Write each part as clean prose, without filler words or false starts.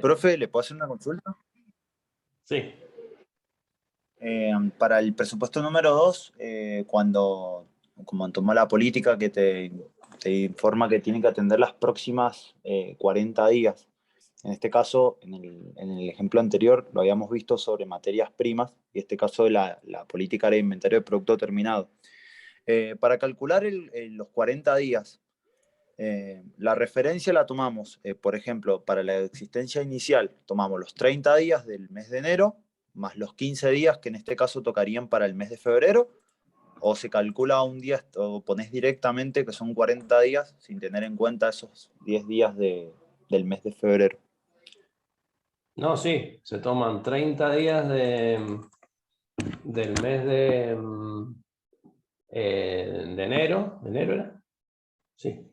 Profe, ¿le puedo hacer una consulta? Sí. Para el presupuesto número 2, cuando como tomó la política que te informa que tiene que atender las próximas 40 días. En este caso, en el ejemplo anterior, lo habíamos visto sobre materias primas, y este caso la política era inventario de producto terminado. Para calcular los 40 días, la referencia la tomamos, por ejemplo, para la existencia inicial, tomamos los 30 días del mes de enero, más los 15 días que en este caso tocarían para el mes de febrero, o se calcula un día, o pones directamente que son 40 días sin tener en cuenta esos 10 días del mes de febrero. No, sí, se toman 30 días del mes de enero. ¿De enero era? Sí.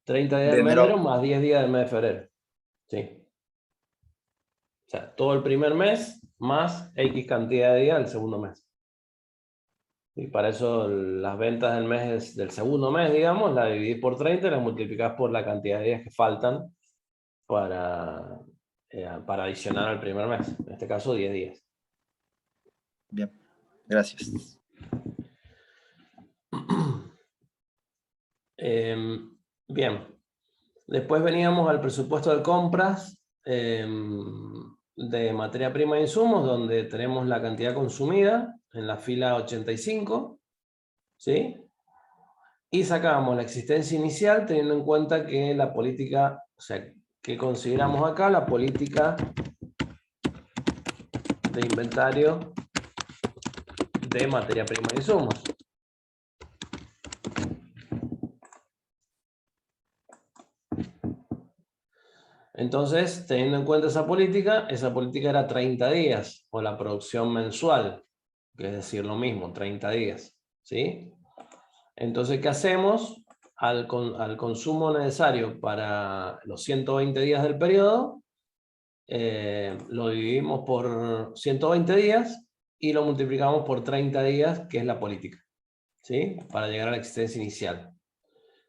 30 días De del mes de enero, enero más 10 días del mes de febrero. Sí. O sea, todo el primer mes más X cantidad de días del segundo mes. Y para eso las ventas del segundo mes, digamos, las dividís por 30 y las multiplicás por la cantidad de días que faltan para adicionar al primer mes. En este caso, 10 días. bien, gracias. Bien. Después veníamos al presupuesto de compras de materia prima e insumos, donde tenemos la cantidad consumida en la fila 85, ¿sí? Y sacábamos la existencia inicial teniendo en cuenta que la política, o sea, que consideramos acá la política de inventario de materia prima e insumos. Entonces, teniendo en cuenta esa política era 30 días, o la producción mensual, que es decir, lo mismo, 30 días, ¿sí? Entonces, ¿qué hacemos? Al consumo necesario para los 120 días del periodo, lo dividimos por 120 días y lo multiplicamos por 30 días, que es la política, ¿sí? Para llegar a la existencia inicial.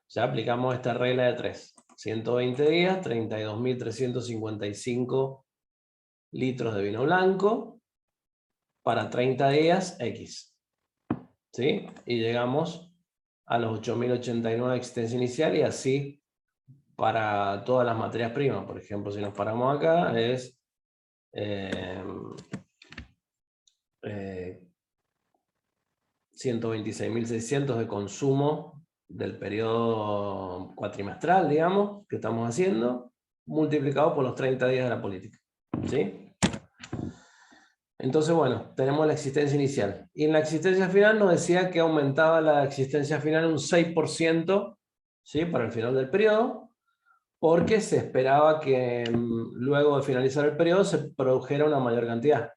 Ya aplicamos esta regla de 3. 120 días, 32.355 litros de vino blanco. Para 30 días, X. ¿Sí? Y llegamos a los 8.089 de existencia inicial, y así para todas las materias primas. Por ejemplo, si nos paramos acá, es 126.600 de consumo del periodo cuatrimestral, digamos, que estamos haciendo, multiplicado por los 30 días de la política. ¿Sí? Entonces, bueno, tenemos la existencia inicial. Y en la existencia final nos decía que aumentaba la existencia final un 6%, ¿sí? Para el final del periodo, porque se esperaba que luego de finalizar el periodo se produjera una mayor cantidad.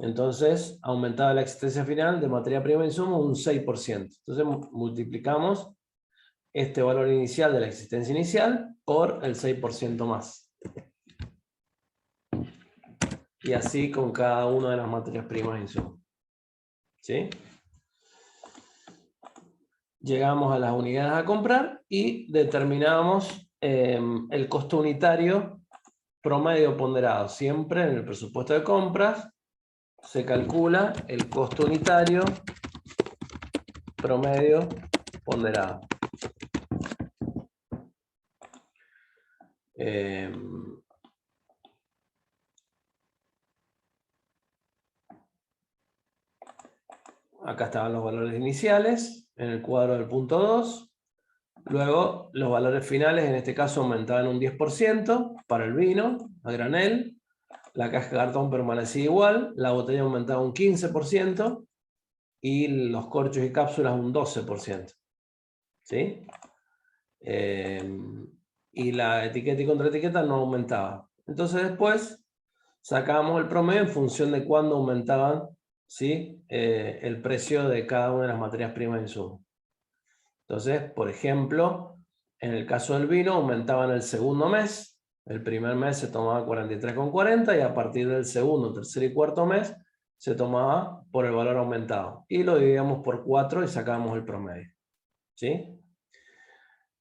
Entonces, aumentaba la existencia final de materia prima e insumo un 6%. Entonces, multiplicamos este valor inicial de la existencia inicial por el 6% más. Y así con cada una de las materias primas e insumos. ¿Sí? Llegamos a las unidades a comprar y determinamos el costo unitario promedio ponderado. Siempre en el presupuesto de compras se calcula el costo unitario promedio ponderado. Acá estaban los valores iniciales en el cuadro del punto 2. Luego los valores finales, en este caso, aumentaban un 10% para el vino a granel. La caja de cartón permanecía igual, la botella aumentaba un 15% y los corchos y cápsulas un 12%. ¿Sí? Y la etiqueta y contraetiqueta no aumentaba. Entonces después sacábamos el promedio en función de cuándo aumentaban, ¿sí? El precio de cada una de las materias primas e insumos. Entonces, por ejemplo, en el caso del vino aumentaban el segundo mes. El primer mes se tomaba 43,40 y a partir del segundo, tercer y cuarto mes se tomaba por el valor aumentado. Y lo dividíamos por 4 y sacábamos el promedio. ¿Sí?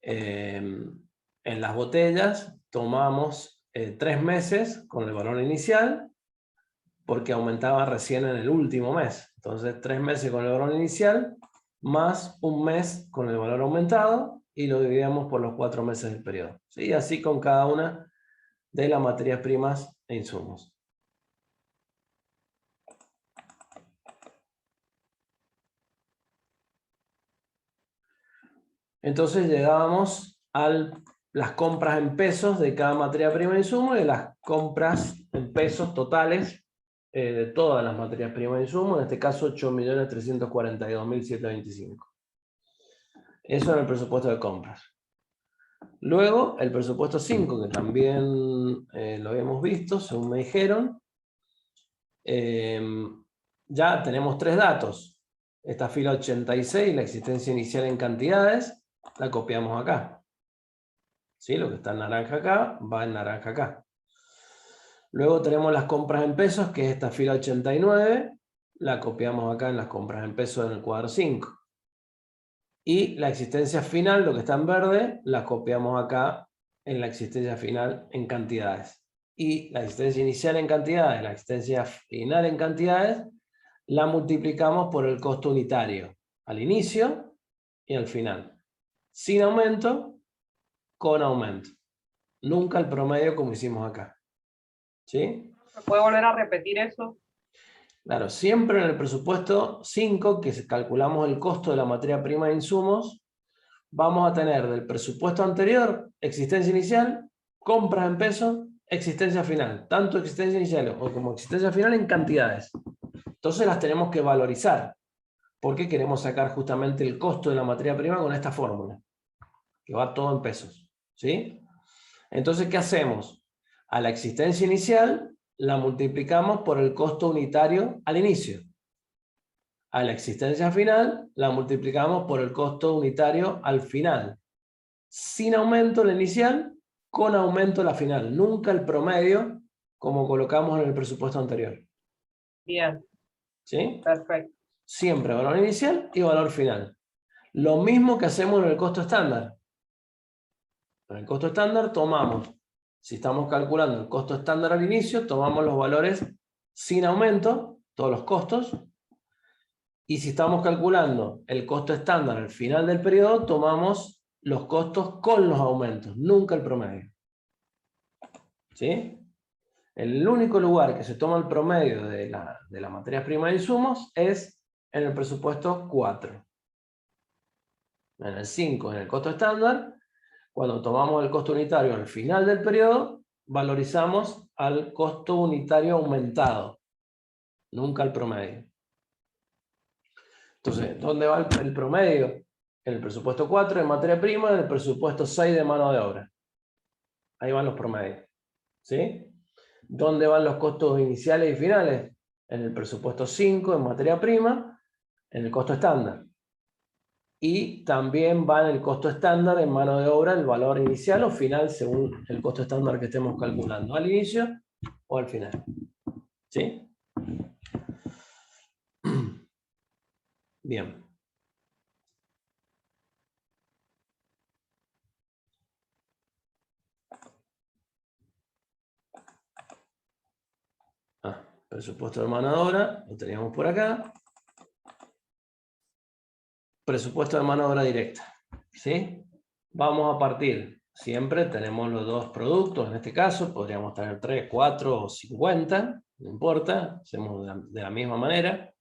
En las botellas tomamos 3 meses con el valor inicial, porque aumentaba recién en el último mes. Entonces 3 meses con el valor inicial, más un mes con el valor aumentado, y lo dividíamos por los 4 meses del periodo. ¿Sí? Así con cada una de las materias primas e insumos. Entonces llegábamos a las compras en pesos de cada materia prima e insumo y las compras en pesos totales de todas las materias primas e insumos, en este caso 8.342.725. Eso era el presupuesto de compras. Luego, el presupuesto 5, que también lo habíamos visto, según me dijeron, ya tenemos 3 datos. Esta fila 86, la existencia inicial en cantidades, la copiamos acá. ¿Sí? Lo que está en naranja acá, va en naranja acá. Luego tenemos las compras en pesos, que es esta fila 89, la copiamos acá en las compras en pesos en el cuadro 5. Y la existencia final, lo que está en verde, la copiamos acá en la existencia final en cantidades. Y la existencia inicial en cantidades, la existencia final en cantidades, la multiplicamos por el costo unitario, al inicio y al final. Sin aumento, con aumento. Nunca el promedio como hicimos acá. ¿Sí? ¿Se puede volver a repetir eso? Claro, siempre en el presupuesto 5, que calculamos el costo de la materia prima de insumos, vamos a tener del presupuesto anterior, existencia inicial, compras en pesos, existencia final. Tanto existencia inicial o como existencia final en cantidades. Entonces las tenemos que valorizar, porque queremos sacar justamente el costo de la materia prima con esta fórmula, que va todo en pesos. ¿Sí? Entonces, ¿qué hacemos? A la existencia inicial la multiplicamos por el costo unitario al inicio. A la existencia final la multiplicamos por el costo unitario al final. Sin aumento la inicial, con aumento la final. Nunca el promedio como colocamos en el presupuesto anterior. Bien. ¿Sí? Perfecto. Siempre valor inicial y valor final. Lo mismo que hacemos en el costo estándar. En el costo estándar tomamos, si estamos calculando el costo estándar al inicio, tomamos los valores sin aumento, todos los costos, y si estamos calculando el costo estándar al final del periodo, tomamos los costos con los aumentos, nunca el promedio. ¿Sí? El único lugar que se toma el promedio de las materias primas e insumos es en el presupuesto 4. En el 5, en el costo estándar, cuando tomamos el costo unitario al final del periodo, valorizamos al costo unitario aumentado, nunca al promedio. Entonces, ¿dónde va el promedio? En el presupuesto 4 de materia prima, en el presupuesto 6 de mano de obra. Ahí van los promedios. ¿Sí? ¿Dónde van los costos iniciales y finales? En el presupuesto 5 en materia prima, en el costo estándar. Y también va en el costo estándar en mano de obra el valor inicial o final según el costo estándar que estemos calculando, al inicio o al final. ¿Sí? Bien. Presupuesto de mano de obra, lo teníamos por acá. Presupuesto de mano de obra directa. ¿Sí? Vamos a partir. Siempre tenemos los dos productos, en este caso podríamos tener 3, 4 o 50, no importa, hacemos de la misma manera.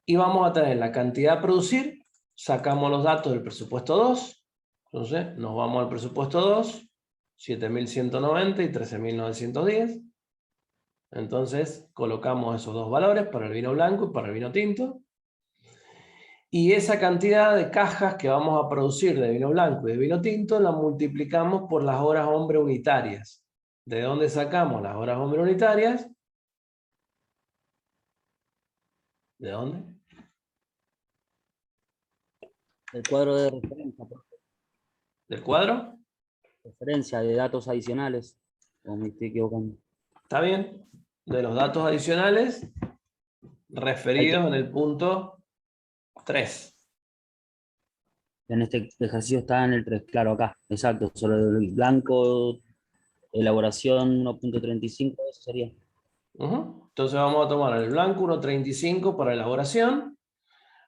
Y vamos a tener la cantidad a producir, sacamos los datos del presupuesto 2, entonces nos vamos al presupuesto 2, 7.190 y 13.910. Entonces colocamos esos dos valores para el vino blanco y para el vino tinto. Y esa cantidad de cajas que vamos a producir de vino blanco y de vino tinto la multiplicamos por las horas hombre unitarias. ¿De dónde sacamos las horas hombre unitarias? ¿De dónde? El cuadro de referencia, ¿Del cuadro? referencia de datos adicionales. O me estoy equivocando. ¿Está bien? De los datos adicionales referidos en el punto 3. En este ejercicio está en el 3, claro, acá. Exacto, sobre el blanco, elaboración 1.35, eso sería. Entonces vamos a tomar el blanco 1.35 para elaboración,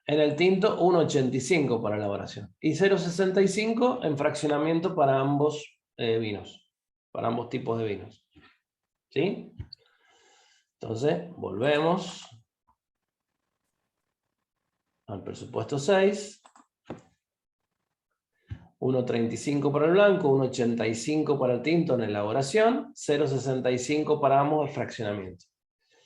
en el tinto 1.85 para elaboración y 0.65 en fraccionamiento para ambos vinos, para ambos tipos de vinos. ¿Sí? Entonces volvemos al presupuesto 6. 1.35 para el blanco, 1.85 para el tinto en elaboración, 0.65 para ambos el fraccionamiento.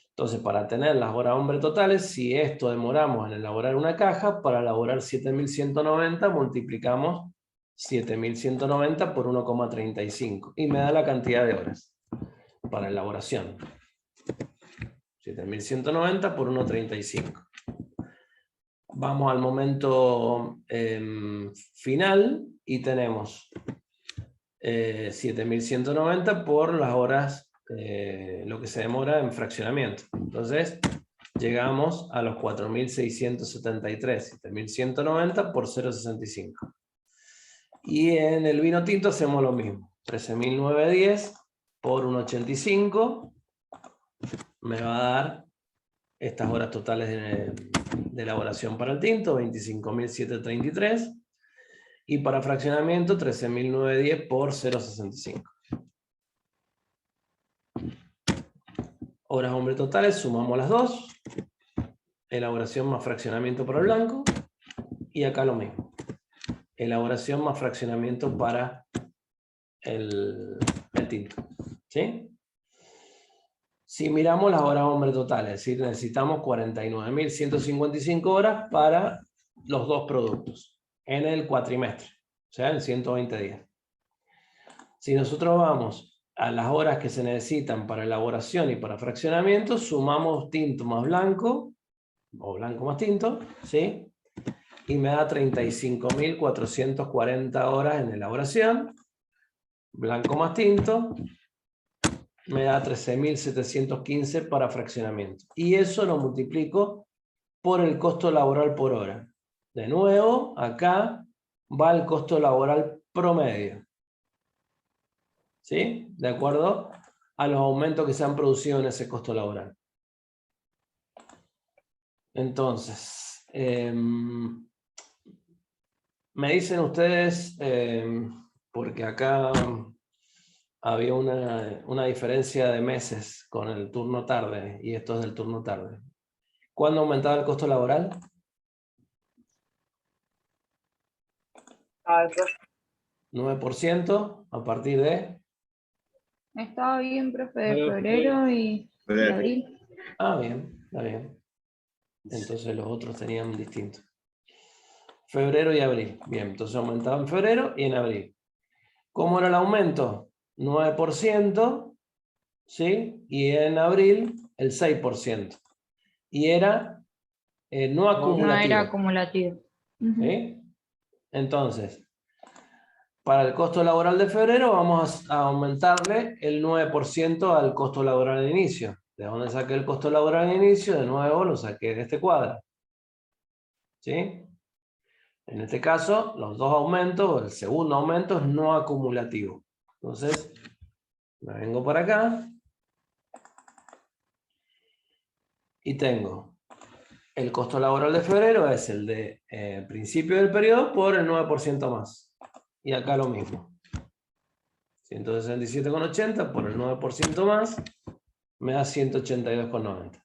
Entonces, para tener las horas hombre totales, si esto demoramos en elaborar una caja, para elaborar 7.190 multiplicamos 7.190 por 1,35 y me da la cantidad de horas para elaboración. 7.190 por 1,35. Vamos al momento final y tenemos 7.190 por las horas, lo que se demora en fraccionamiento. Entonces, llegamos a los 4.673, 7.190 por 0.65. Y en el vino tinto hacemos lo mismo. 13.910 por 1.85 me va a dar estas horas totales de elaboración para el tinto, 25.733. Y para fraccionamiento, 13.910 por 0.65. Horas hombre totales, sumamos las dos. Elaboración más fraccionamiento para el blanco. Y acá lo mismo. Elaboración más fraccionamiento para el tinto. ¿Sí? Si miramos las horas hombre totales, es decir, necesitamos 49.155 horas para los dos productos en el cuatrimestre, o sea, en 120 días. Si nosotros vamos a las horas que se necesitan para elaboración y para fraccionamiento, sumamos tinto más blanco, o blanco más tinto, ¿sí? Y me da 35.440 horas en elaboración, blanco más tinto, me da 13.715 para fraccionamiento. Y eso lo multiplico por el costo laboral por hora. De nuevo, acá va el costo laboral promedio. ¿Sí? De acuerdo a los aumentos que se han producido en ese costo laboral. Entonces, me dicen ustedes, porque acá había una diferencia de meses con el turno tarde, y esto es del turno tarde. ¿Cuándo aumentaba el costo laboral? A ver, 9% a partir de... Estaba bien, profe, de febrero y abril. Ah, bien, está bien. Entonces los otros tenían distinto. Febrero y abril. Bien, entonces aumentaba en febrero y en abril. ¿Cómo era el aumento? 9%, ¿sí? Y en abril el 6%. Y era no acumulativo. No era acumulativo. ¿Sí? Entonces, para el costo laboral de febrero vamos a aumentarle el 9% al costo laboral de inicio. ¿De dónde saqué el costo laboral de inicio? De nuevo lo saqué de este cuadro. ¿Sí? En este caso, los dos aumentos, el segundo aumento es no acumulativo. Entonces, me vengo para acá y tengo el costo laboral de febrero es el de principio del periodo por el 9% más. Y acá lo mismo. 167,80 por el 9% más me da 182,90.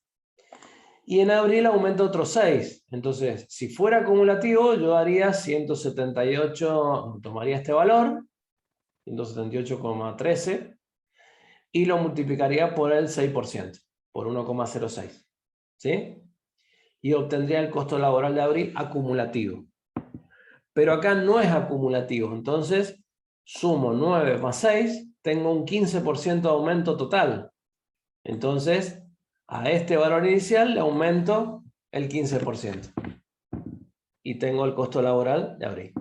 Y en abril aumenta otro 6. Entonces, si fuera acumulativo, yo haría 178, tomaría este valor, 178,13, y lo multiplicaría por el 6%, por 1,06. ¿Sí? Y obtendría el costo laboral de abril acumulativo. Pero acá no es acumulativo, entonces sumo 9 más 6, tengo un 15% de aumento total. Entonces, a este valor inicial le aumento el 15%. Y tengo el costo laboral de abril.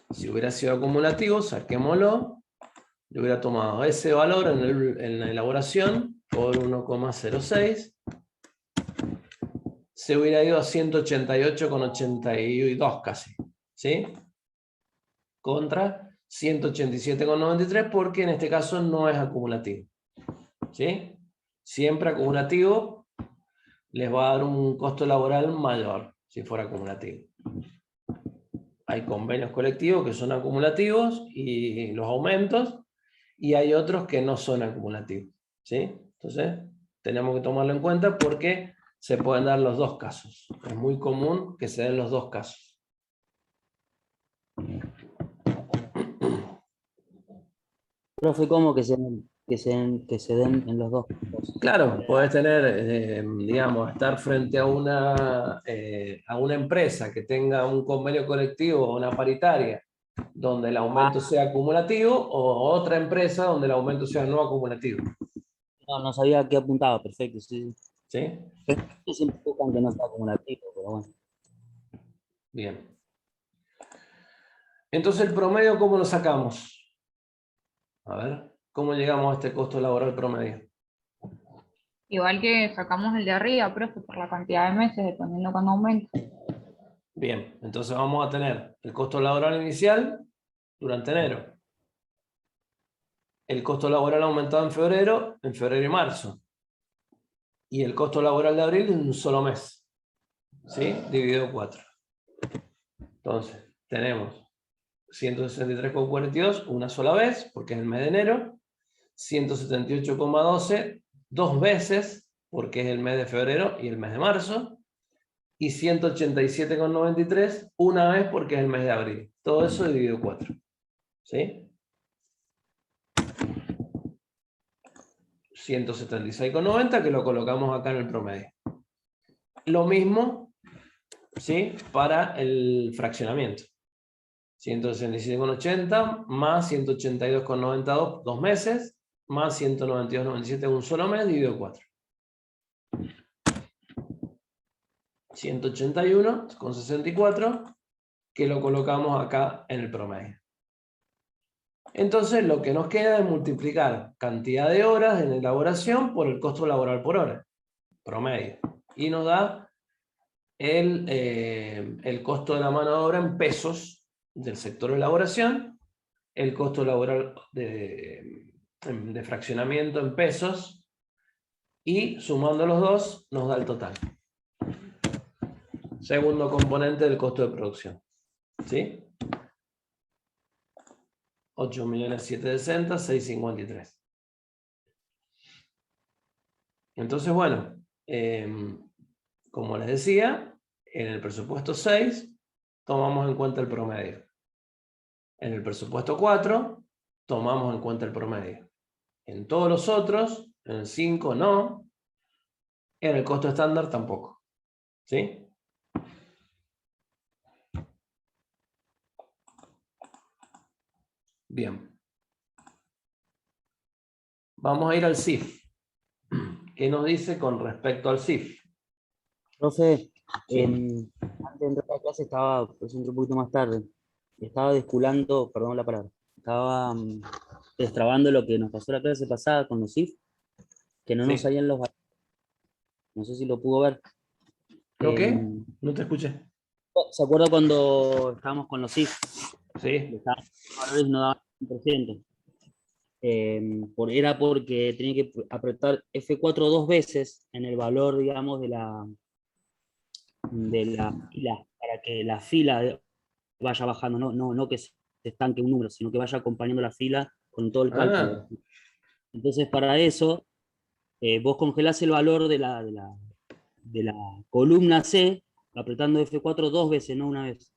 Si hubiera sido acumulativo, saquémoslo. Yo hubiera tomado ese valor en la elaboración por 1,06. Se hubiera ido a 188,82 casi. ¿Sí? contra 187,93 porque en este caso no es acumulativo. ¿Sí? Siempre acumulativo les va a dar un costo laboral mayor si fuera acumulativo. Hay convenios colectivos que son acumulativos y los aumentos, y hay otros que no son acumulativos. ¿Sí? Entonces, tenemos que tomarlo en cuenta porque se pueden dar los dos casos. Es muy común que se den los dos casos. Profe, ¿cómo que se den en los dos casos? Claro, podés tener, digamos, estar frente a una empresa que tenga un convenio colectivo o una paritaria donde el aumento sea acumulativo, o otra empresa donde el aumento sea no acumulativo. No sabía a qué apuntaba, perfecto. Sí. ¿Sí? Siempre buscan que no sea acumulativo, pero bueno. Bien. Entonces, ¿el promedio cómo lo sacamos? A ver, ¿cómo llegamos a este costo laboral promedio? Igual que sacamos el de arriba, profe, por la cantidad de meses, dependiendo cuando aumente. Bien, entonces vamos a tener el costo laboral inicial durante enero. El costo laboral aumentado en febrero y marzo. Y el costo laboral de abril en un solo mes. ¿Sí? Dividido 4. Entonces, tenemos 163,42 una sola vez, porque es el mes de enero. 178,12 dos veces, porque es el mes de febrero y el mes de marzo. Y 187,93 una vez, porque es el mes de abril. Todo eso dividido 4. ¿Sí? 176,90 que lo colocamos acá en el promedio. Lo mismo, ¿sí?, para el fraccionamiento. 167,80 más 182,92 dos meses, más 192,97 un solo mes, dividido 4. 181,64 que lo colocamos acá en el promedio. Entonces lo que nos queda es multiplicar cantidad de horas en elaboración por el costo laboral por hora, promedio. Y nos da el costo de la mano de obra en pesos del sector de elaboración, el costo laboral de fraccionamiento en pesos, y sumando los dos nos da el total. Segundo componente del costo de producción. ¿Sí? 8.760.653. Entonces, bueno, como les decía, en el presupuesto 6 tomamos en cuenta el promedio. En el presupuesto 4 tomamos en cuenta el promedio. En todos los otros, en el 5 no, en el costo estándar tampoco. ¿Sí? Bien. Vamos a ir al CIF. ¿Qué nos dice con respecto al CIF? Profe, Sí. antes de entrar a la clase estaba, pues entré un poquito más tarde, estaba desculando, perdón la palabra, estaba destrabando lo que nos pasó la clase pasada con los CIF, que no nos Sí. salían los valores. No sé si lo pudo ver. ¿Lo qué? No te escuché. ¿Se acuerda cuando estábamos con los CIF? Sí. Los valores no daban 100%. Era porque tenía que apretar F4 dos veces en el valor, digamos, de la fila, para que la fila vaya bajando, no que se estanque un número, sino que vaya acompañando la fila con todo el cálculo. Entonces, para eso, vos congelás el valor de la columna C, apretando F4 dos veces, no una vez.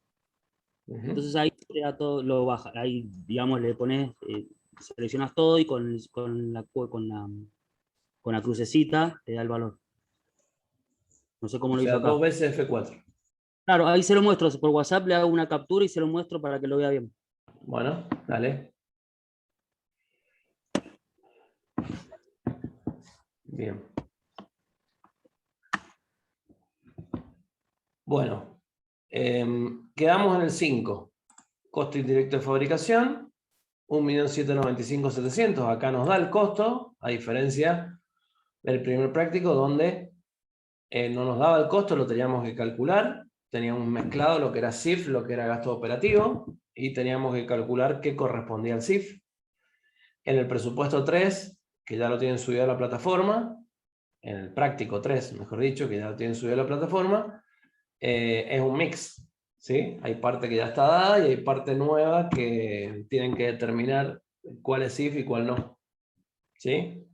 Entonces ahí todo lo baja, ahí, digamos, le pones, seleccionas todo y con la crucecita te da el valor. No sé cómo O lo sea, hizo acá. 2 veces F4. Claro, ahí se lo muestro, por WhatsApp le hago una captura y se lo muestro para que lo vea bien. Bueno, dale. Bien. Bueno, quedamos en el 5. Costo indirecto de fabricación, 1.795.700. Acá nos da el costo, a diferencia del primer práctico, donde no nos daba el costo, lo teníamos que calcular. teníamos mezclado lo que era CIF, lo que era gasto operativo, y teníamos que calcular qué correspondía al CIF. En el presupuesto 3, que ya lo tienen subido a la plataforma, en el práctico 3, mejor dicho, que ya lo tienen subido a la plataforma, es un mix, ¿sí? Hay parte que ya está dada y hay parte nueva que tienen que determinar cuál es CIF y cuál no, ¿sí?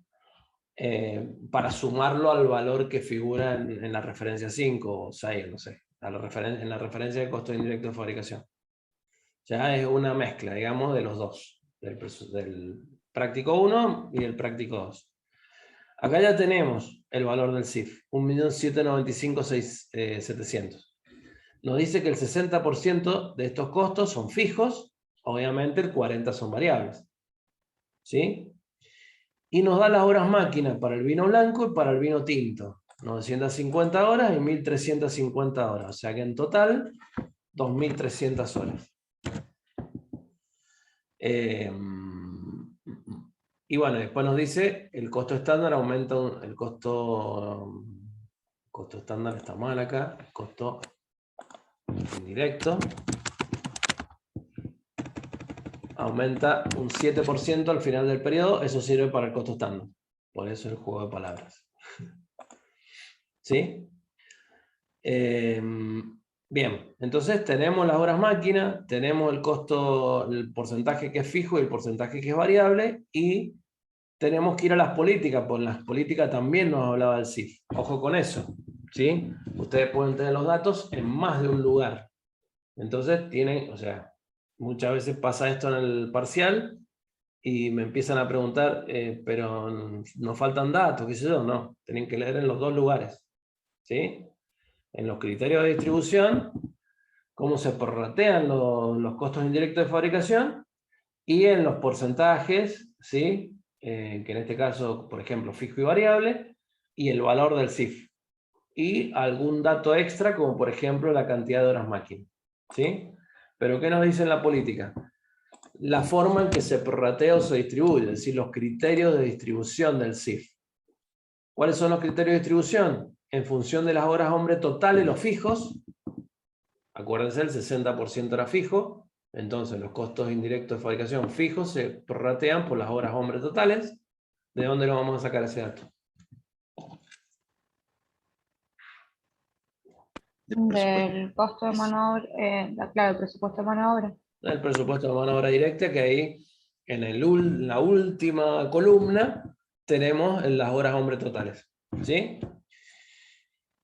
Para sumarlo al valor que figura en la referencia 5 o 6, no sé, en la referencia de costo indirecto de fabricación. Ya es una mezcla, digamos, de los dos, del práctico 1 y del práctico 2. Acá ya tenemos el valor del CIF, 1.795.700. Nos dice que el 60% de estos costos son fijos, obviamente el 40% son variables, ¿sí? Y nos da las horas máquina para el vino blanco y para el vino tinto. 950 horas y 1.350 horas. O sea que en total, 2.300 horas. Y bueno, después nos dice el costo estándar aumenta, el costo estándar está mal acá, el costo indirecto aumenta un 7% al final del periodo, eso sirve para el costo estándar. Por eso el juego de palabras. ¿Sí? Bien, entonces tenemos las horas máquina, tenemos el costo, el porcentaje que es fijo y el porcentaje que es variable, y tenemos que ir a las políticas, por las políticas también nos hablaba el CIF. Ojo con eso, ¿sí? Ustedes pueden tener los datos en más de un lugar. Entonces tienen, o sea, muchas veces pasa esto en el parcial y me empiezan a preguntar, pero nos faltan datos, qué sé yo. No, tienen que leer en los dos lugares, ¿sí? En los criterios de distribución, cómo se prorratean los costos indirectos de fabricación, y en los porcentajes, ¿sí? Que en este caso, por ejemplo, fijo y variable, y el valor del CIF. Y algún dato extra, como por ejemplo la cantidad de horas máquina, ¿sí? Pero ¿qué nos dice en la política? La forma en que se prorratea o se distribuye, es decir, los criterios de distribución del CIF. ¿Cuáles son los criterios de distribución? En función de las horas hombre totales, los fijos. Acuérdense, el 60% era fijo. Entonces los costos indirectos de fabricación fijos se prorratean por las horas hombre totales. ¿De dónde lo vamos a sacar ese dato? Del costo de mano de obra, claro, el presupuesto de mano de obra. El presupuesto de mano de obra directa, que ahí en la última columna tenemos las horas hombre totales, ¿sí?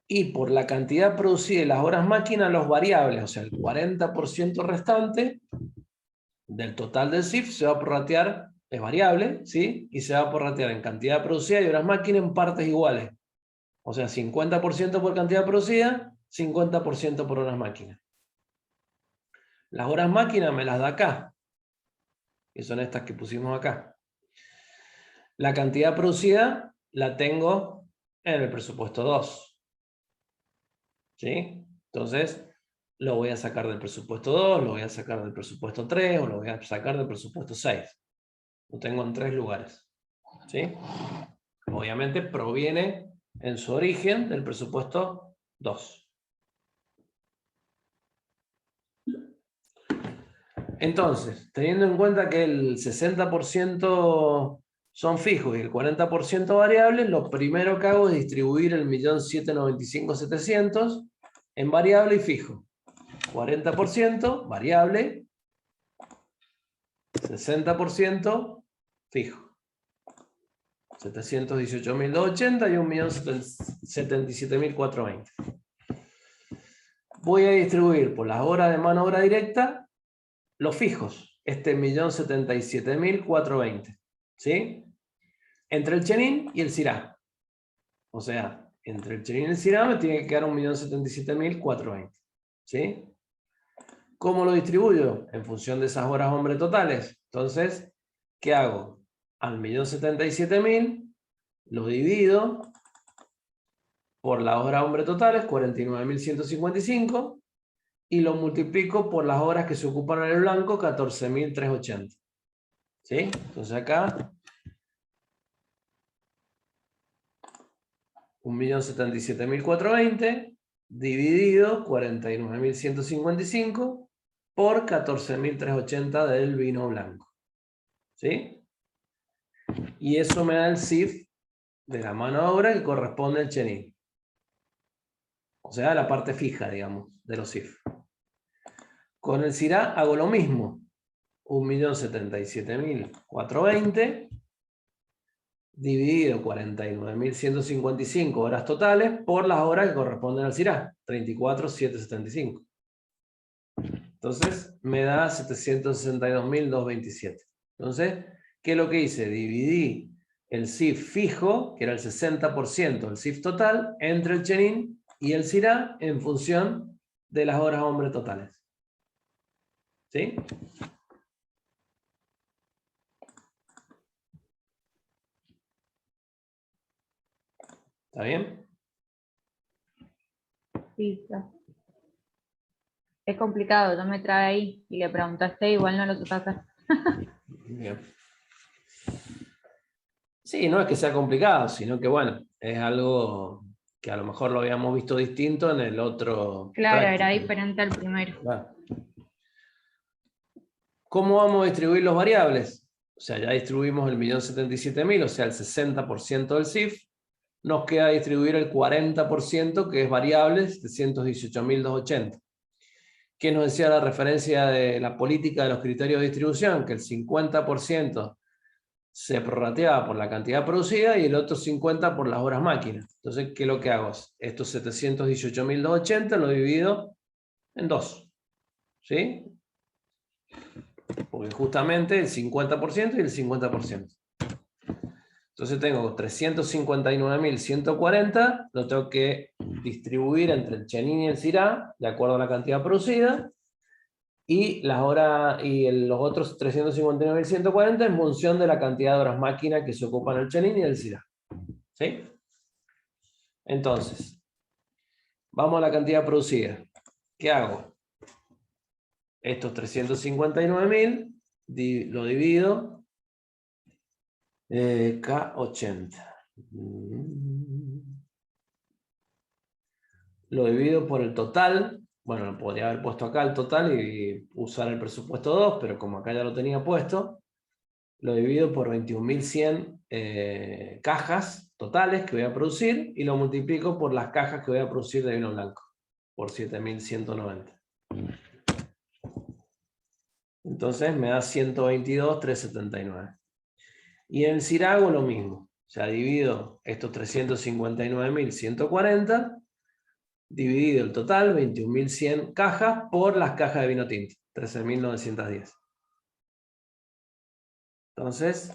Y por la cantidad producida y las horas máquina, los variables, o sea, el 40% restante del total del CIF se va a prorratear, es variable, ¿sí? Y se va a prorratear en cantidad producida y horas máquina en partes iguales. O sea, 50% por cantidad producida, 50% por horas máquina. Las horas máquina me las da acá, que son estas que pusimos acá. La cantidad producida la tengo en el presupuesto 2. ¿Sí? Entonces, lo voy a sacar del presupuesto 2, lo voy a sacar del presupuesto 3 o lo voy a sacar del presupuesto 6. Lo tengo en 3 lugares. ¿Sí? Obviamente proviene en su origen del presupuesto 2. Entonces, teniendo en cuenta que el 60% son fijos y el 40% variables, lo primero que hago es distribuir el 1.795.700 en variable y fijo. 40% variable, 60% fijo. 718.280 y 1.077.420. Voy a distribuir por las horas de mano de obra directa los fijos, este 1.077.420, ¿sí? Entre el Chenin y el Syrah. O sea, entre el Chenin y el Syrah me tiene que quedar 1.077.420, ¿sí? ¿Cómo lo distribuyo? En función de esas horas hombre totales. Entonces, ¿qué hago? Al 1.077.000 lo divido por las horas hombre totales, 49.155, y lo multiplico por las horas que se ocupan en el blanco, 14.380. ¿Sí? Entonces acá 1.077.420 dividido 49.155 por 14.380 del vino blanco. ¿Sí? Y eso me da el CIF de la mano de obra que corresponde al chenin. O sea, la parte fija, digamos, de los CIF. Con el CIRA hago lo mismo. 1.077.420 dividido 49.155 horas totales por las horas que corresponden al CIRA, 34.775. Entonces me da 762.227. Entonces, ¿qué es lo que hice? Dividí el CIF fijo, que era el 60% del CIF total, entre el chenin y el CIRA en función de las horas hombre totales. ¿Sí? ¿Está bien? Sí, claro. Es complicado, yo me trae ahí y le preguntaste, igual no lo supe hacer. Bien. Sí, no es que sea complicado, sino que bueno, es algo que a lo mejor lo habíamos visto distinto en el otro. Claro, práctico. era diferente al primero. Claro. ¿Cómo vamos a distribuir los variables? O sea, ya distribuimos el 1.077.000, o sea, el 60% del CIF. Nos queda distribuir el 40%, que es variable, 718.280. ¿Qué nos decía la referencia de la política de los criterios de distribución? Que el 50% se prorrateaba por la cantidad producida y el otro 50% por las horas máquinas. Entonces, ¿qué es lo que hago? Estos 718.280 lo divido en 2. ¿Sí? Porque justamente el 50% y el 50%. Entonces tengo 359.140, lo tengo que distribuir entre el chenin y el CIRA, de acuerdo a la cantidad producida, y las horas y los otros 359.140 en función de la cantidad de horas máquina que se ocupan el chenin y el CIRA. ¿Sí? Entonces, vamos a la cantidad producida. ¿Qué hago? Estos 359.000 lo divido K80. Lo divido por el total. Bueno, podría haber puesto acá el total y usar el presupuesto 2, pero como acá ya lo tenía puesto, lo divido por 21.100 cajas totales que voy a producir y lo multiplico por las cajas que voy a producir de vino blanco, por 7.190. Entonces me da 122.379. Y en el CIRA hago lo mismo. O sea, divido estos 359.140, dividido el total, 21.100 cajas, por las cajas de vino tinto, 13.910. Entonces,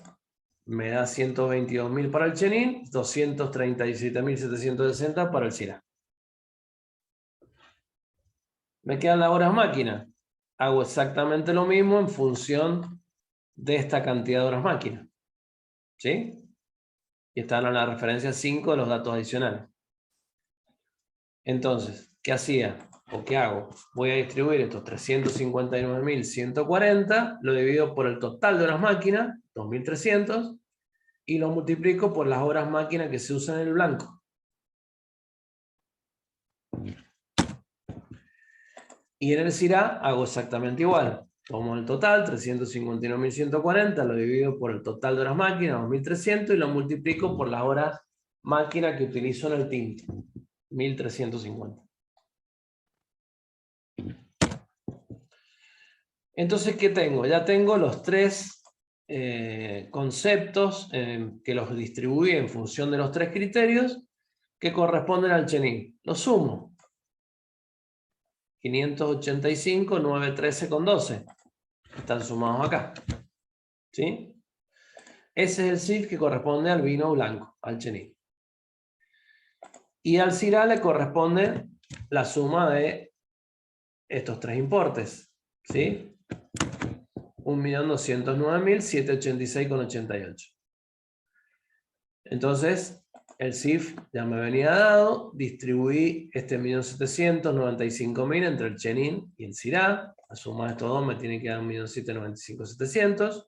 me da 122.000 para el chenin, 237.760 para el CIRA. Me quedan las horas máquina. Hago exactamente lo mismo en función de esta cantidad de horas máquina. ¿Sí? Y están en la referencia 5 de los datos adicionales. Entonces, ¿qué hacía? ¿O qué hago? Voy a distribuir estos 359.140, lo divido por el total de horas máquina, 2.300, y lo multiplico por las horas máquina que se usan en el blanco. Y en el CIRA hago exactamente igual. Tomo el total, 359.140, lo divido por el total de horas máquina, 2.300, y lo multiplico por las horas máquina que utilizo en el tinto, 1.350. Entonces, ¿qué tengo? Ya tengo los tres conceptos que los distribuí en función de los tres criterios que corresponden al chenin. Los sumo. 585, 913,12. Están sumados acá. ¿Sí? Ese es el CIF que corresponde al vino blanco, al chenin. Y al CIRA le corresponde la suma de estos tres importes. ¿Sí? 1.209.786,88. Entonces, el CIF ya me venía dado, distribuí este 1.795.000 entre el chenin y el CIRA. La suma de estos dos me tiene que dar 1.795.700.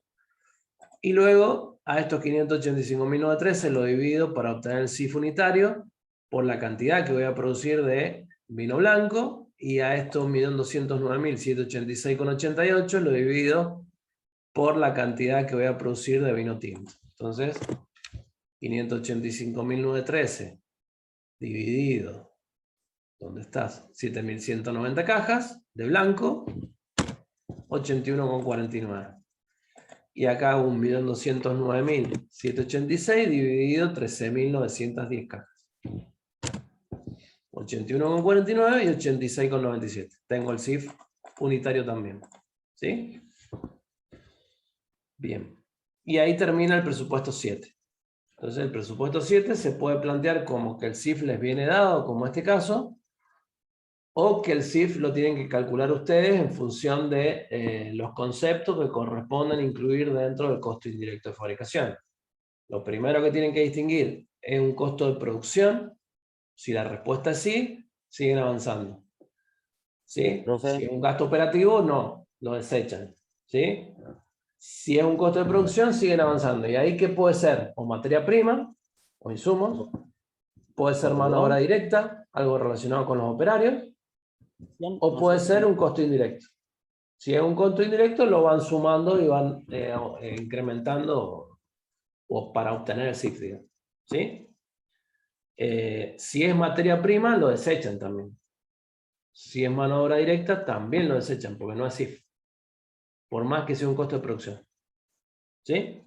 Y luego a estos 585.913 lo divido para obtener el CIF unitario por la cantidad que voy a producir de vino blanco, y a esto 1.209.786,88 lo divido por la cantidad que voy a producir de vino tinto. Entonces, 585.913 dividido, ¿dónde estás? 7.190 cajas de blanco, 81,49. Y acá 1.209.786 dividido 13.910 cajas. 81,49 y 86,97. Tengo el CIF unitario también. ¿Sí? Bien. Y ahí termina el presupuesto 7. Entonces el presupuesto 7 se puede plantear como que el CIF les viene dado, como este caso, o que el CIF lo tienen que calcular ustedes en función de los conceptos que corresponden incluir dentro del costo indirecto de fabricación. Lo primero que tienen que distinguir es un costo de producción. Si la respuesta es sí, siguen avanzando. ¿Sí? Profe. Si es un gasto operativo, no, lo desechan. ¿Sí? Si es un costo de producción, siguen avanzando. ¿Y ahí qué puede ser? O materia prima, o insumos, puede ser mano de obra directa, algo relacionado con los operarios, o puede ser un costo indirecto. Si es un costo indirecto, lo van sumando y van incrementando o para obtener el CIF, digamos. ¿Sí? Si es materia prima, lo desechan también. Si es mano de obra directa, también lo desechan, porque no es CIF. Por más que sea un costo de producción. ¿Sí?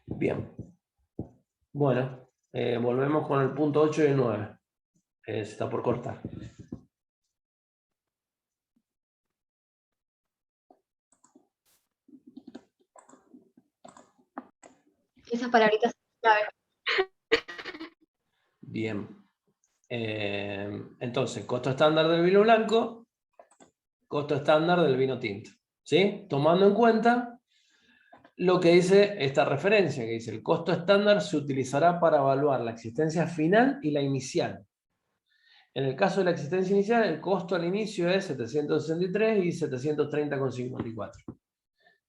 Bien. Bueno, volvemos con el punto 8 y el 9. Se está por cortar. Esas palabritas son clave. Bien. Entonces, costo estándar del vino blanco, costo estándar del vino tinto. ¿Sí? Tomando en cuenta lo que dice esta referencia, que dice el costo estándar se utilizará para evaluar la existencia final y la inicial. En el caso de la existencia inicial, el costo al inicio es 763 y 730,54.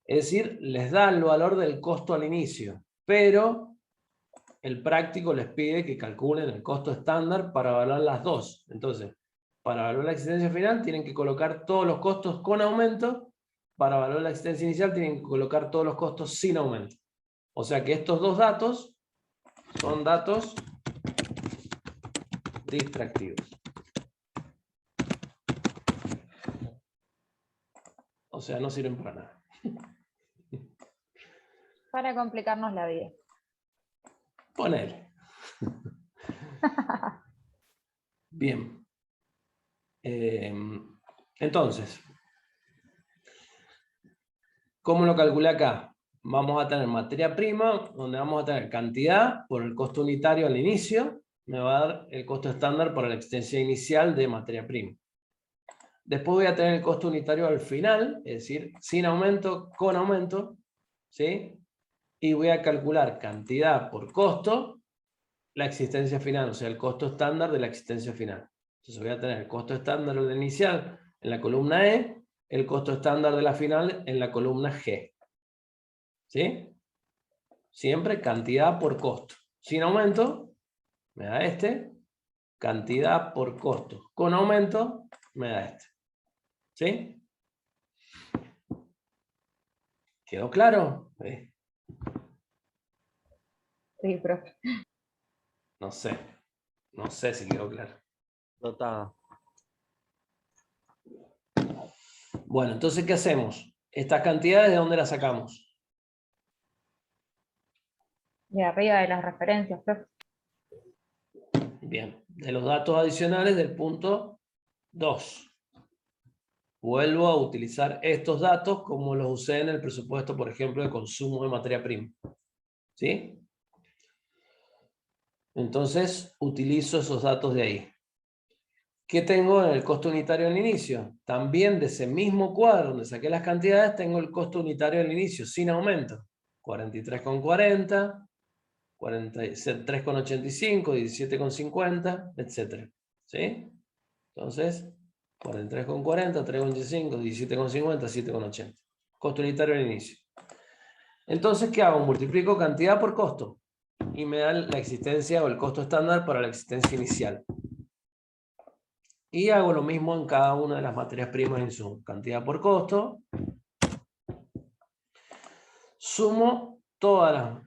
Es decir, les da el valor del costo al inicio, pero el práctico les pide que calculen el costo estándar para evaluar las dos. Entonces, para evaluar la existencia final tienen que colocar todos los costos con aumento. Para evaluar la existencia inicial tienen que colocar todos los costos sin aumento. O sea que estos dos datos son datos distractivos. O sea, no sirven para nada. Para complicarnos la vida. Ponele. Bien. Entonces, ¿cómo lo calculé acá? Vamos a tener materia prima, donde vamos a tener cantidad por el costo unitario al inicio, me va a dar el costo estándar por la existencia inicial de materia prima. Después voy a tener el costo unitario al final, es decir, sin aumento, con aumento, ¿sí? Y voy a calcular cantidad por costo, la existencia final, o sea, el costo estándar de la existencia final. Entonces voy a tener el costo estándar del inicial en la columna E, el costo estándar de la final en la columna G. ¿Sí? Siempre cantidad por costo. Sin aumento, me da este. Cantidad por costo. Con aumento, me da este. ¿Sí? ¿Quedó claro? Sí, profe. No sé. No sé si quedó claro. Dotada. Bueno, entonces, ¿qué hacemos? Estas cantidades, ¿de dónde las sacamos? De arriba de las referencias, profe. Bien, de los datos adicionales del punto 2. Vuelvo a utilizar estos datos como los usé en el presupuesto, por ejemplo, de consumo de materia prima. ¿Sí? Entonces, utilizo esos datos de ahí. ¿Qué tengo en el costo unitario al inicio? También de ese mismo cuadro donde saqué las cantidades, tengo el costo unitario al inicio, sin aumento. 43,40, 43,85, 17,50, etc. ¿Sí? Entonces, 43,40, 3,85, 17,50, 7,80. Costo unitario al inicio. Entonces, ¿qué hago? Multiplico cantidad por costo. y me da la existencia o el costo estándar para la existencia inicial. Y hago lo mismo en cada una de las materias primas e insumos. Cantidad por costo. Sumo todos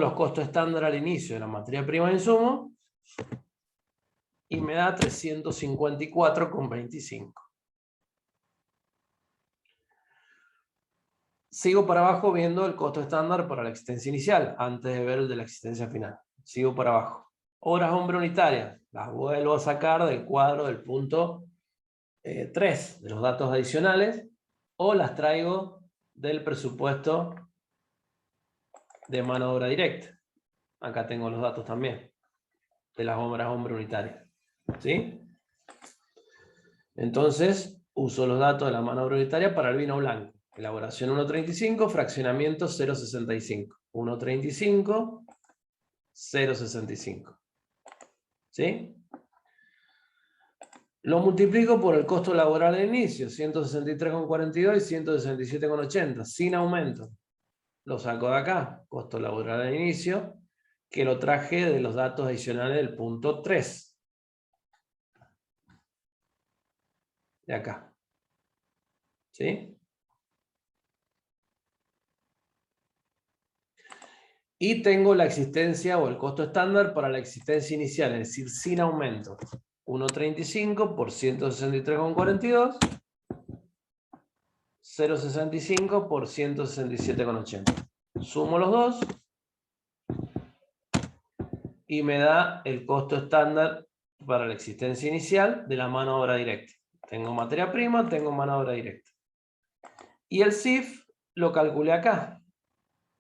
los costos estándar al inicio de la materia prima e insumo y me da 354,25. Sigo para abajo viendo el costo estándar para la existencia inicial, antes de ver el de la existencia final. Sigo para abajo. Horas hombre unitarias, las vuelvo a sacar del cuadro del punto 3, de los datos adicionales, o las traigo del presupuesto de mano de obra directa. Acá tengo los datos también, de las obras hombre unitarias. ¿Sí? Entonces, uso los datos de la mano de obra unitaria para el vino blanco. Elaboración 1.35, fraccionamiento 0.65. 1.35, 0.65. ¿Sí? Lo multiplico por el costo laboral de inicio, 163,42 y 167,80, sin aumento. Lo saco de acá, costo laboral de inicio, que lo traje de los datos adicionales del punto 3. De acá. ¿Sí? Y tengo la existencia o el costo estándar para la existencia inicial, es decir, sin aumento. 1.35 por 163,42, 0.65 por 167,80. Sumo los dos y me da el costo estándar para la existencia inicial de la mano de obra directa. Tengo materia prima, tengo mano de obra directa. Y el CIF lo calculé acá.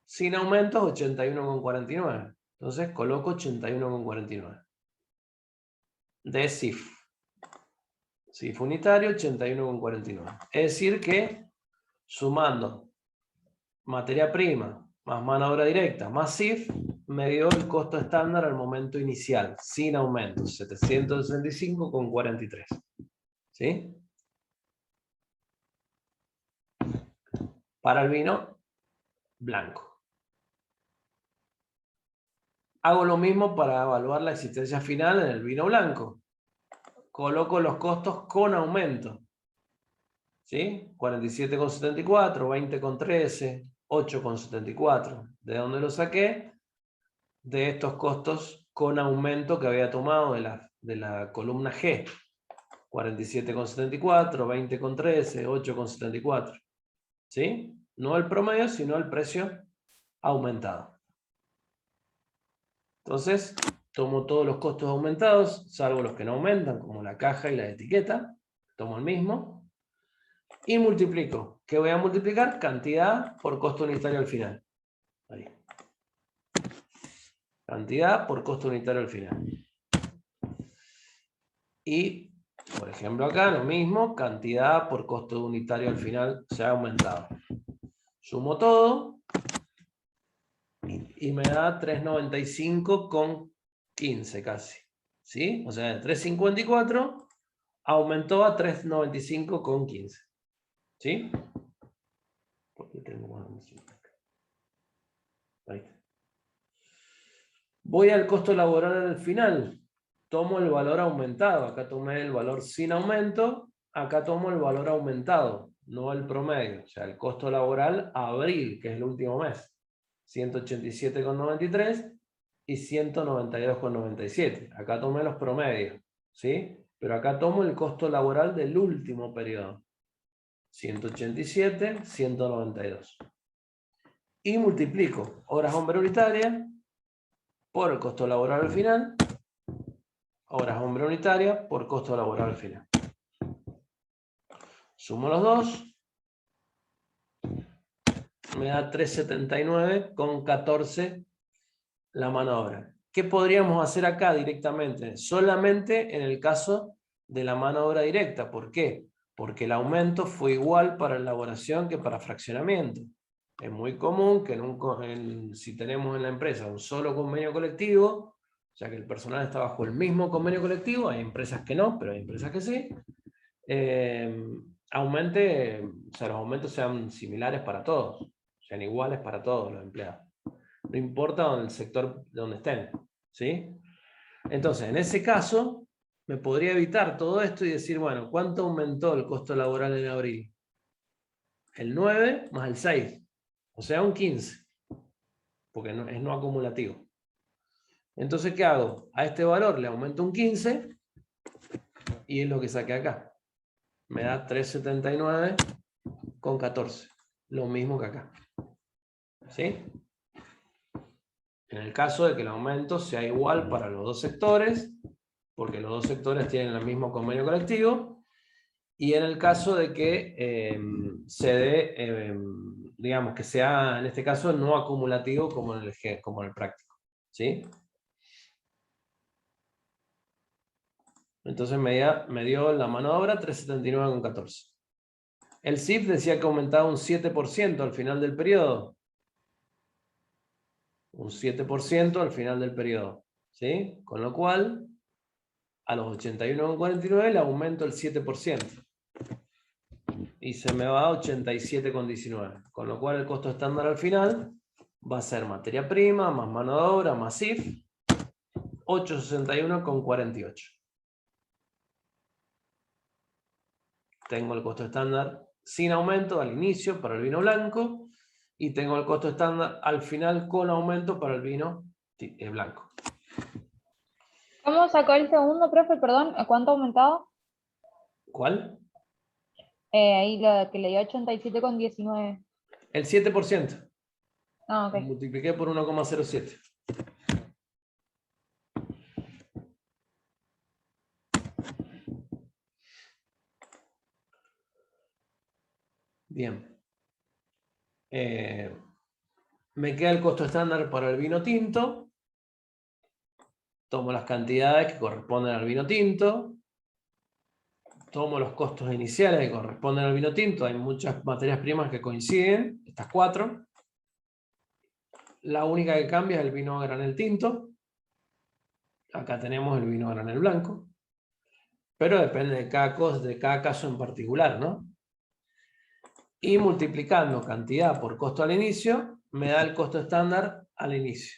Sin aumentos, 81,49. Entonces coloco 81,49. De CIF. CIF unitario, 81,49. Es decir que, sumando materia prima, más mano de obra directa, más CIF, me dio el costo estándar al momento inicial, sin aumentos, 765,43. ¿Sí? Para el vino blanco. Hago lo mismo para evaluar la existencia final en el vino blanco. Coloco los costos con aumento. ¿Sí? 47,74, 20,13, 8,74. ¿De dónde lo saqué? De estos costos con aumento que había tomado de la columna G. 47,74, 20,13, 8,74. ¿Sí? No el promedio, sino el precio aumentado. Entonces, tomo todos los costos aumentados, salvo los que no aumentan, como la caja y la etiqueta. Tomo el mismo. Y multiplico. ¿Qué voy a multiplicar? Cantidad por costo unitario al final. Ahí. Cantidad por costo unitario al final. Y, por ejemplo, acá lo mismo, cantidad por costo unitario al final se ha aumentado. Sumo todo y me da 395,15 casi. ¿Sí? O sea, de 354 aumentó a 395,15. ¿Sí? Porque tengo más. Ahí. Voy al costo laboral al final. Tomo el valor aumentado. Acá tomé el valor sin aumento. Acá tomo el valor aumentado, no el promedio. O sea, el costo laboral a abril, que es el último mes. 187,93 y 192,97. Acá tomé los promedios. ¿Sí? Pero acá tomo el costo laboral del último periodo. 187, 192. Y multiplico horas hombre unitaria por el costo laboral al final, horas hombre unitaria por costo laboral al final. Sumo los dos, me da 379,14 la mano de obra. ¿Qué podríamos hacer acá directamente? Solamente en el caso de la mano de obra directa. ¿Por qué? Porque el aumento fue igual para elaboración que para fraccionamiento. Es muy común que si tenemos en la empresa un solo convenio colectivo, o sea que el personal está bajo el mismo convenio colectivo, hay empresas que no, pero hay empresas que sí, los aumentos sean similares para todos, sean iguales para todos los empleados. no importa el sector donde estén, ¿sí? Entonces, en ese caso, me podría evitar todo esto y decir, bueno, ¿cuánto aumentó el costo laboral en abril? El 9 más el 6, o sea, un 15, porque no, es no acumulativo. Entonces, ¿qué hago? A este valor le aumento un 15 y es lo que saqué acá. Me da 379,14. Lo mismo que acá. ¿Sí? En el caso de que el aumento sea igual para los dos sectores, porque los dos sectores tienen el mismo convenio colectivo, y en el caso de que se dé, digamos, que sea en este caso no acumulativo como en el práctico. ¿Sí? Entonces me dio la mano de obra 379,14. El CIF decía que aumentaba un 7% al final del periodo. Un 7% al final del periodo. ¿Sí? Con lo cual, a los 81,49 le aumento el 7%. Y se me va a 87,19. Con lo cual el costo estándar al final va a ser materia prima, más mano de obra, más CIF, 861,48. Tengo el costo estándar sin aumento al inicio para el vino blanco y tengo el costo estándar al final con aumento para el vino blanco. ¿Cómo sacó el segundo, profe? Perdón, ¿cuánto ha aumentado? ¿Cuál? Ahí lo que le dio 87,19. El 7%. Ah, Lo ok. multipliqué por 1,07. Bien. Me queda el costo estándar para el vino tinto. Tomo las cantidades que corresponden al vino tinto. Tomo los costos iniciales que corresponden al vino tinto. Hay muchas materias primas que coinciden, estas 4. La única que cambia es el vino a granel tinto. Acá tenemos el vino a granel blanco. Pero depende de cada caso en particular, ¿no? Y multiplicando cantidad por costo al inicio, me da el costo estándar al inicio.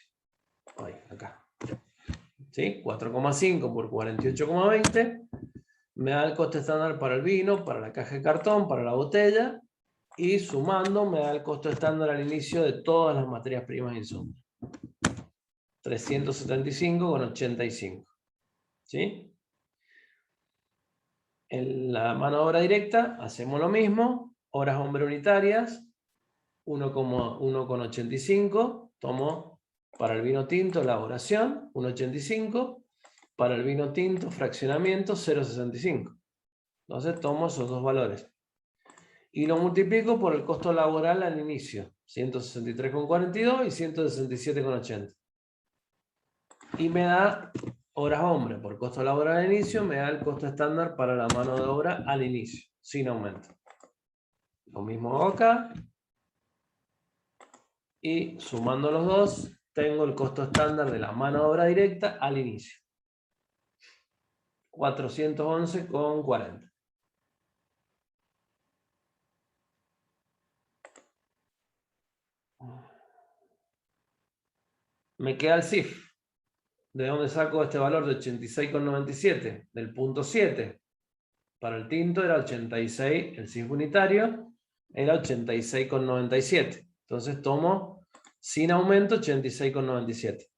Ahí, acá. ¿Sí? 4,5 por 48,20 me da el costo estándar para el vino, para la caja de cartón, para la botella, y sumando me da el costo estándar al inicio de todas las materias primas e insumos. 375,85. ¿Sí? En la mano de obra directa hacemos lo mismo, horas hombre unitarias, 1,85, tomo para el vino tinto elaboración, 1,85, para el vino tinto fraccionamiento, 0,65. Entonces tomo esos dos valores. Y lo multiplico por el costo laboral al inicio, 163,42 y 167,80. Y me da horas hombre por costo laboral al inicio, me da el costo estándar para la mano de obra al inicio, sin aumento. Lo mismo hago acá. Y sumando los dos, tengo el costo estándar de la mano de obra directa al inicio. 411,40. Me queda el CIF. ¿De dónde saco este valor de 86,97? Del punto 7. Para el tinto era 86, el CIF unitario era 86,97. Entonces tomo sin aumento 86,97.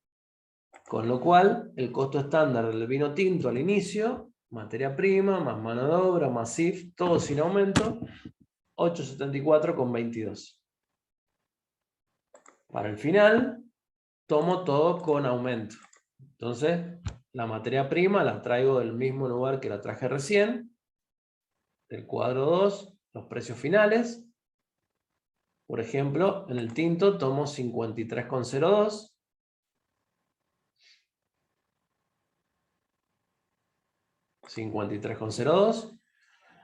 Con lo cual, el costo estándar del vino tinto al inicio, materia prima, más mano de obra, más CIF, todo sin aumento, 874,22. Para el final, tomo todo con aumento. Entonces, la materia prima la traigo del mismo lugar que la traje recién. Del cuadro 2, los precios finales. Por ejemplo, en el tinto tomo 53,02. $53,02.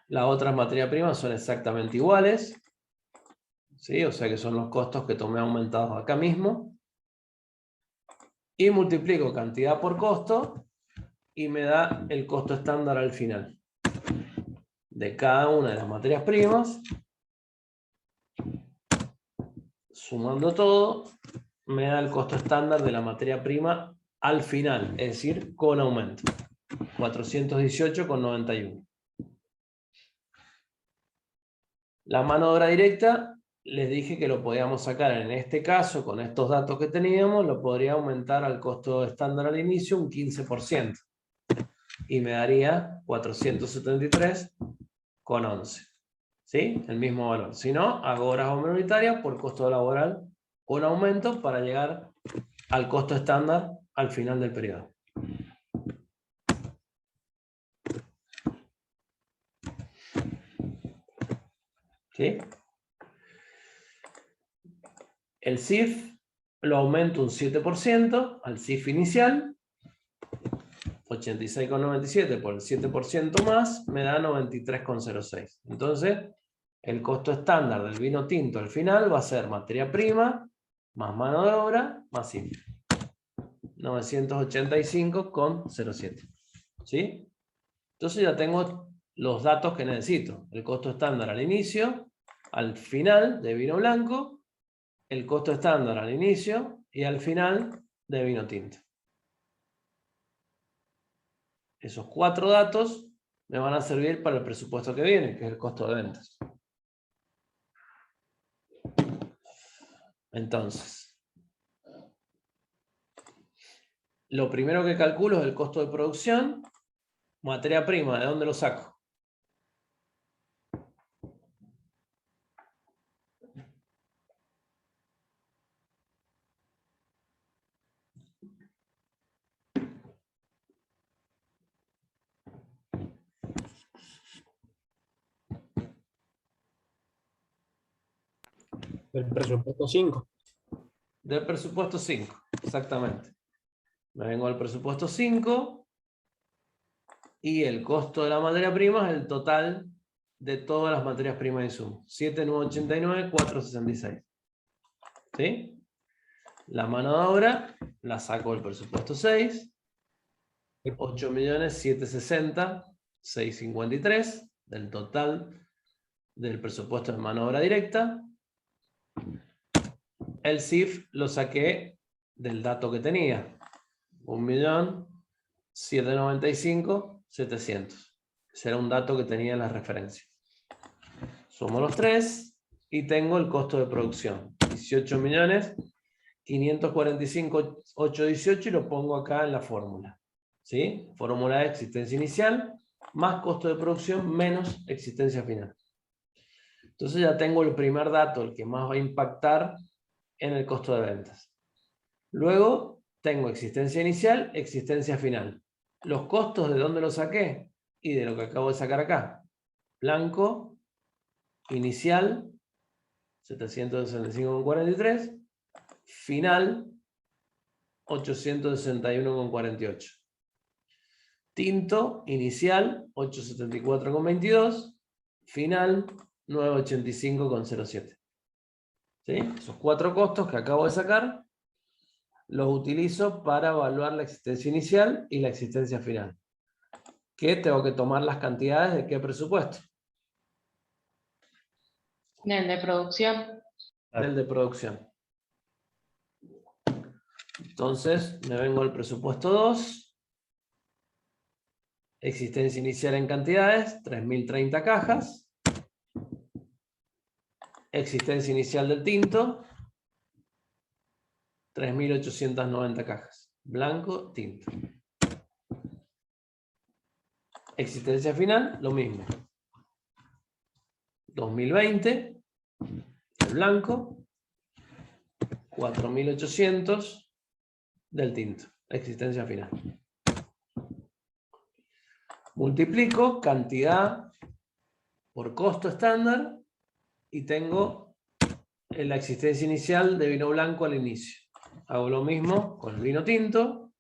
Las otras materias primas son exactamente iguales. ¿Sí? O sea que son los costos que tomé aumentados acá mismo. Y multiplico cantidad por costo y me da el costo estándar al final de cada una de las materias primas. Sumando todo, me da el costo estándar de la materia prima al final, es decir, con aumento. 418,91. La mano de obra directa, les dije que lo podíamos sacar en este caso, con estos datos que teníamos, lo podría aumentar al costo estándar al inicio un 15%. Y me daría 473,11. ¿Sí? El mismo valor. Si no, hago horas unitarias por costo laboral con aumento para llegar al costo estándar al final del periodo. ¿Sí? El CIF lo aumento un 7% al CIF inicial. 86,97 por el 7% más me da 93,06. Entonces, el costo estándar del vino tinto al final va a ser materia prima, más mano de obra, más CIF. 985,07. ¿Sí? Entonces ya tengo los datos que necesito. El costo estándar al inicio, al final de vino blanco, el costo estándar al inicio y al final de vino tinto. Esos 4 datos me van a servir para el presupuesto que viene, que es el costo de ventas. Entonces, lo primero que calculo es el costo de producción. Materia prima, ¿de dónde lo saco? Del presupuesto 5. Del presupuesto 5, exactamente. Me vengo al presupuesto 5 y el costo de la materia prima es el total de todas las materias primas de insumo. 7,989,466. ¿Sí? La mano de obra la saco del presupuesto 6. 8.760.653 del total del presupuesto de mano de obra directa. El CIF lo saqué del dato que tenía. 1.795.700. Ese era un dato que tenía en las referencias. Sumo los 3 y tengo el costo de producción. 18.545.818 y lo pongo acá en la fórmula. ¿Sí? Fórmula de existencia inicial más costo de producción menos existencia final. Entonces ya tengo el primer dato, el que más va a impactar en el costo de ventas. Luego tengo existencia inicial, existencia final. Los costos, ¿de dónde los saqué? Y de lo que acabo de sacar acá. Blanco, inicial, 765,43. Final, 861,48. Tinto, inicial, 874,22. Final, 985,07. ¿Sí? Esos 4 costos que acabo de sacar los utilizo para evaluar la existencia inicial y la existencia final. ¿Qué? Tengo que tomar las cantidades de qué presupuesto. Del de producción. Del de producción. Entonces me vengo al presupuesto 2. Existencia inicial en cantidades, 3.030 cajas. Existencia inicial del tinto, 3.890 cajas. Blanco, tinto. Existencia final, lo mismo. 2020, el blanco, 4.800 del tinto. Existencia final. Multiplico cantidad por costo estándar y tengo la existencia inicial de vino blanco al inicio. Hago lo mismo con el vino tinto.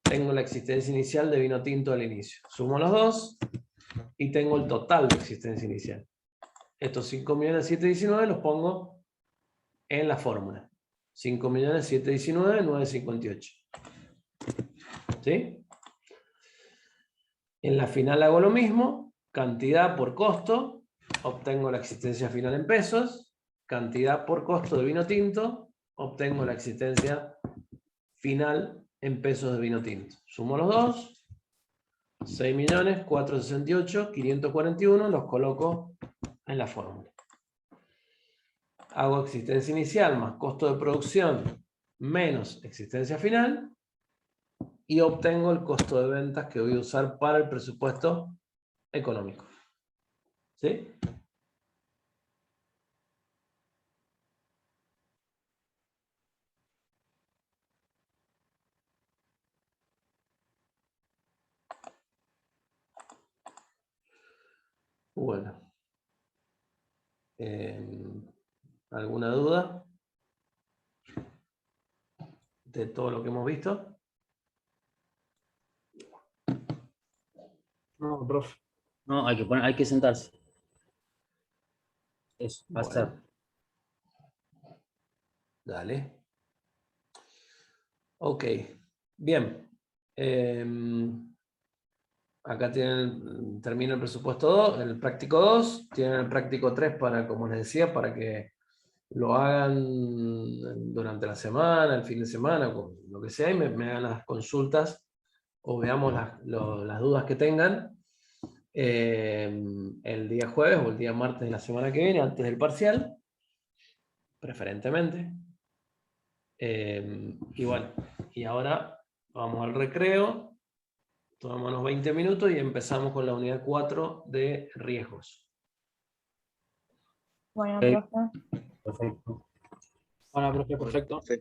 Tengo la existencia inicial de vino tinto al inicio. Sumo los dos y tengo el total de existencia inicial. Estos 5.719.000 los pongo en la fórmula. 5.719.958. ¿Sí? En la final hago lo mismo. Cantidad por costo. Obtengo la existencia final en pesos. Cantidad por costo de vino tinto. obtengo la existencia final en pesos de vino tinto. Sumo los dos, 6.468.541, los coloco en la fórmula. Hago existencia inicial más costo de producción menos existencia final y obtengo el costo de ventas que voy a usar para el presupuesto económico. ¿Sí? Bueno. ¿Alguna duda de todo lo que hemos visto? No, profe. No, hay que sentarse. Eso, pasar. Bueno, dale. Ok, bien. Acá termina el presupuesto 2, el práctico 2, tienen el práctico 3 para, como les decía, para que lo hagan durante la semana, el fin de semana, con lo que sea, y me hagan las consultas o veamos las dudas que tengan el día jueves o el día martes de la semana que viene, antes del parcial, preferentemente. Y bueno, y ahora vamos al recreo, tomamos 20 minutos y empezamos con la unidad 4 de riesgos. Bueno, Ok. profe. Perfecto. Bueno, profe, perfecto. Sí.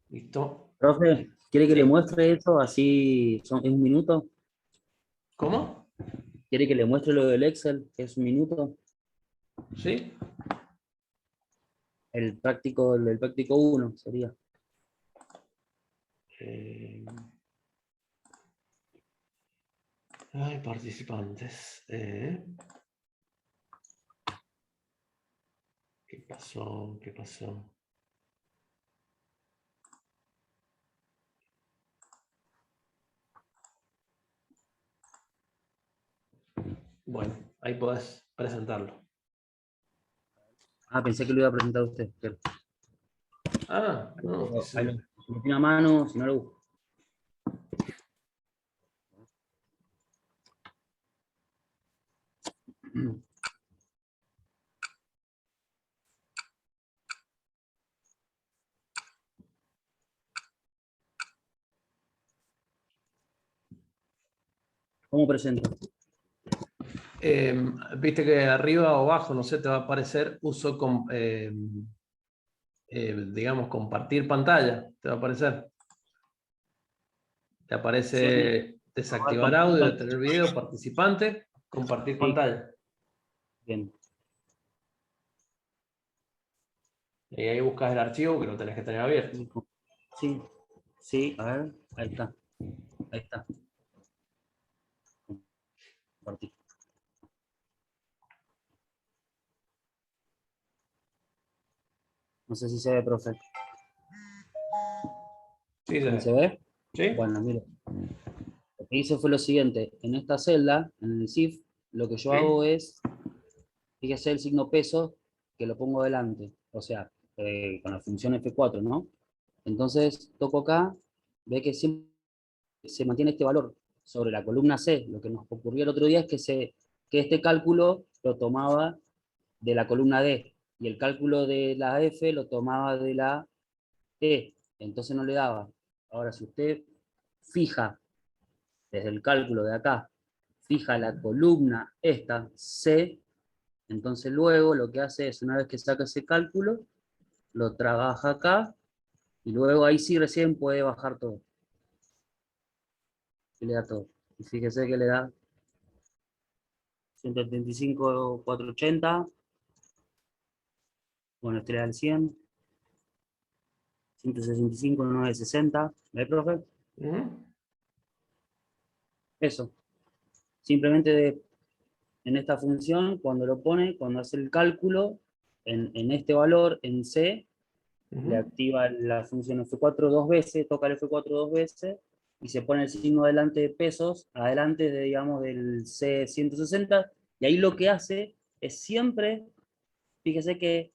¿Listo? Profe, ¿quiere que Sí. le muestre eso así en un minuto? ¿Cómo? ¿Quiere que le muestre lo del Excel, que es un minuto? ¿Sí? El del práctico 1 sería. Hay participantes. ¿Qué pasó? ¿Qué pasó? Bueno, ahí podés presentarlo. Ah, pensé que lo iba a presentar usted. Pero Ah, no. ahí lo tiene a mano, si no lo busco. ¿Cómo presento? Viste que arriba o abajo, no sé, te va a aparecer digamos, compartir pantalla. Te va a aparecer. Te aparece desactivar audio, detener video, participante, compartir pantalla. Bien. Y ahí buscas el archivo que lo tenés que tener abierto. Sí, sí, a ver, ahí está. Ahí está. Compartir. No sé si se ve, profe. Sí, ¿Sí se ve? ¿Sí? Bueno, mire. Lo que hice fue lo siguiente. En esta celda, en el SIF, lo que yo Sí. hago es, fíjese el signo peso, que lo pongo delante. O sea, con la función F4, ¿no? Entonces, toco acá, ve que siempre se mantiene este valor sobre la columna C. Lo que nos ocurrió el otro día es que este cálculo lo tomaba de la columna D, y el cálculo de la F lo tomaba de la E, entonces no le daba. Ahora, si usted fija desde el cálculo de acá, fija la columna esta, C, entonces luego lo que hace es, una vez que saca ese cálculo, lo trabaja acá, y luego ahí sí recién puede bajar todo. Y le da todo. Y fíjese que le da 175.480. Bueno, este le da el 100. 165.960. ¿Ve, profe? Ujú. Eso. Simplemente en esta función, cuando lo pone, cuando hace el cálculo, en este valor, en C, le Ujú. activa la función F4 dos veces, toca el F4 dos veces, y se pone el signo delante de pesos, adelante de, digamos, del C160, y ahí lo que hace es siempre, fíjese que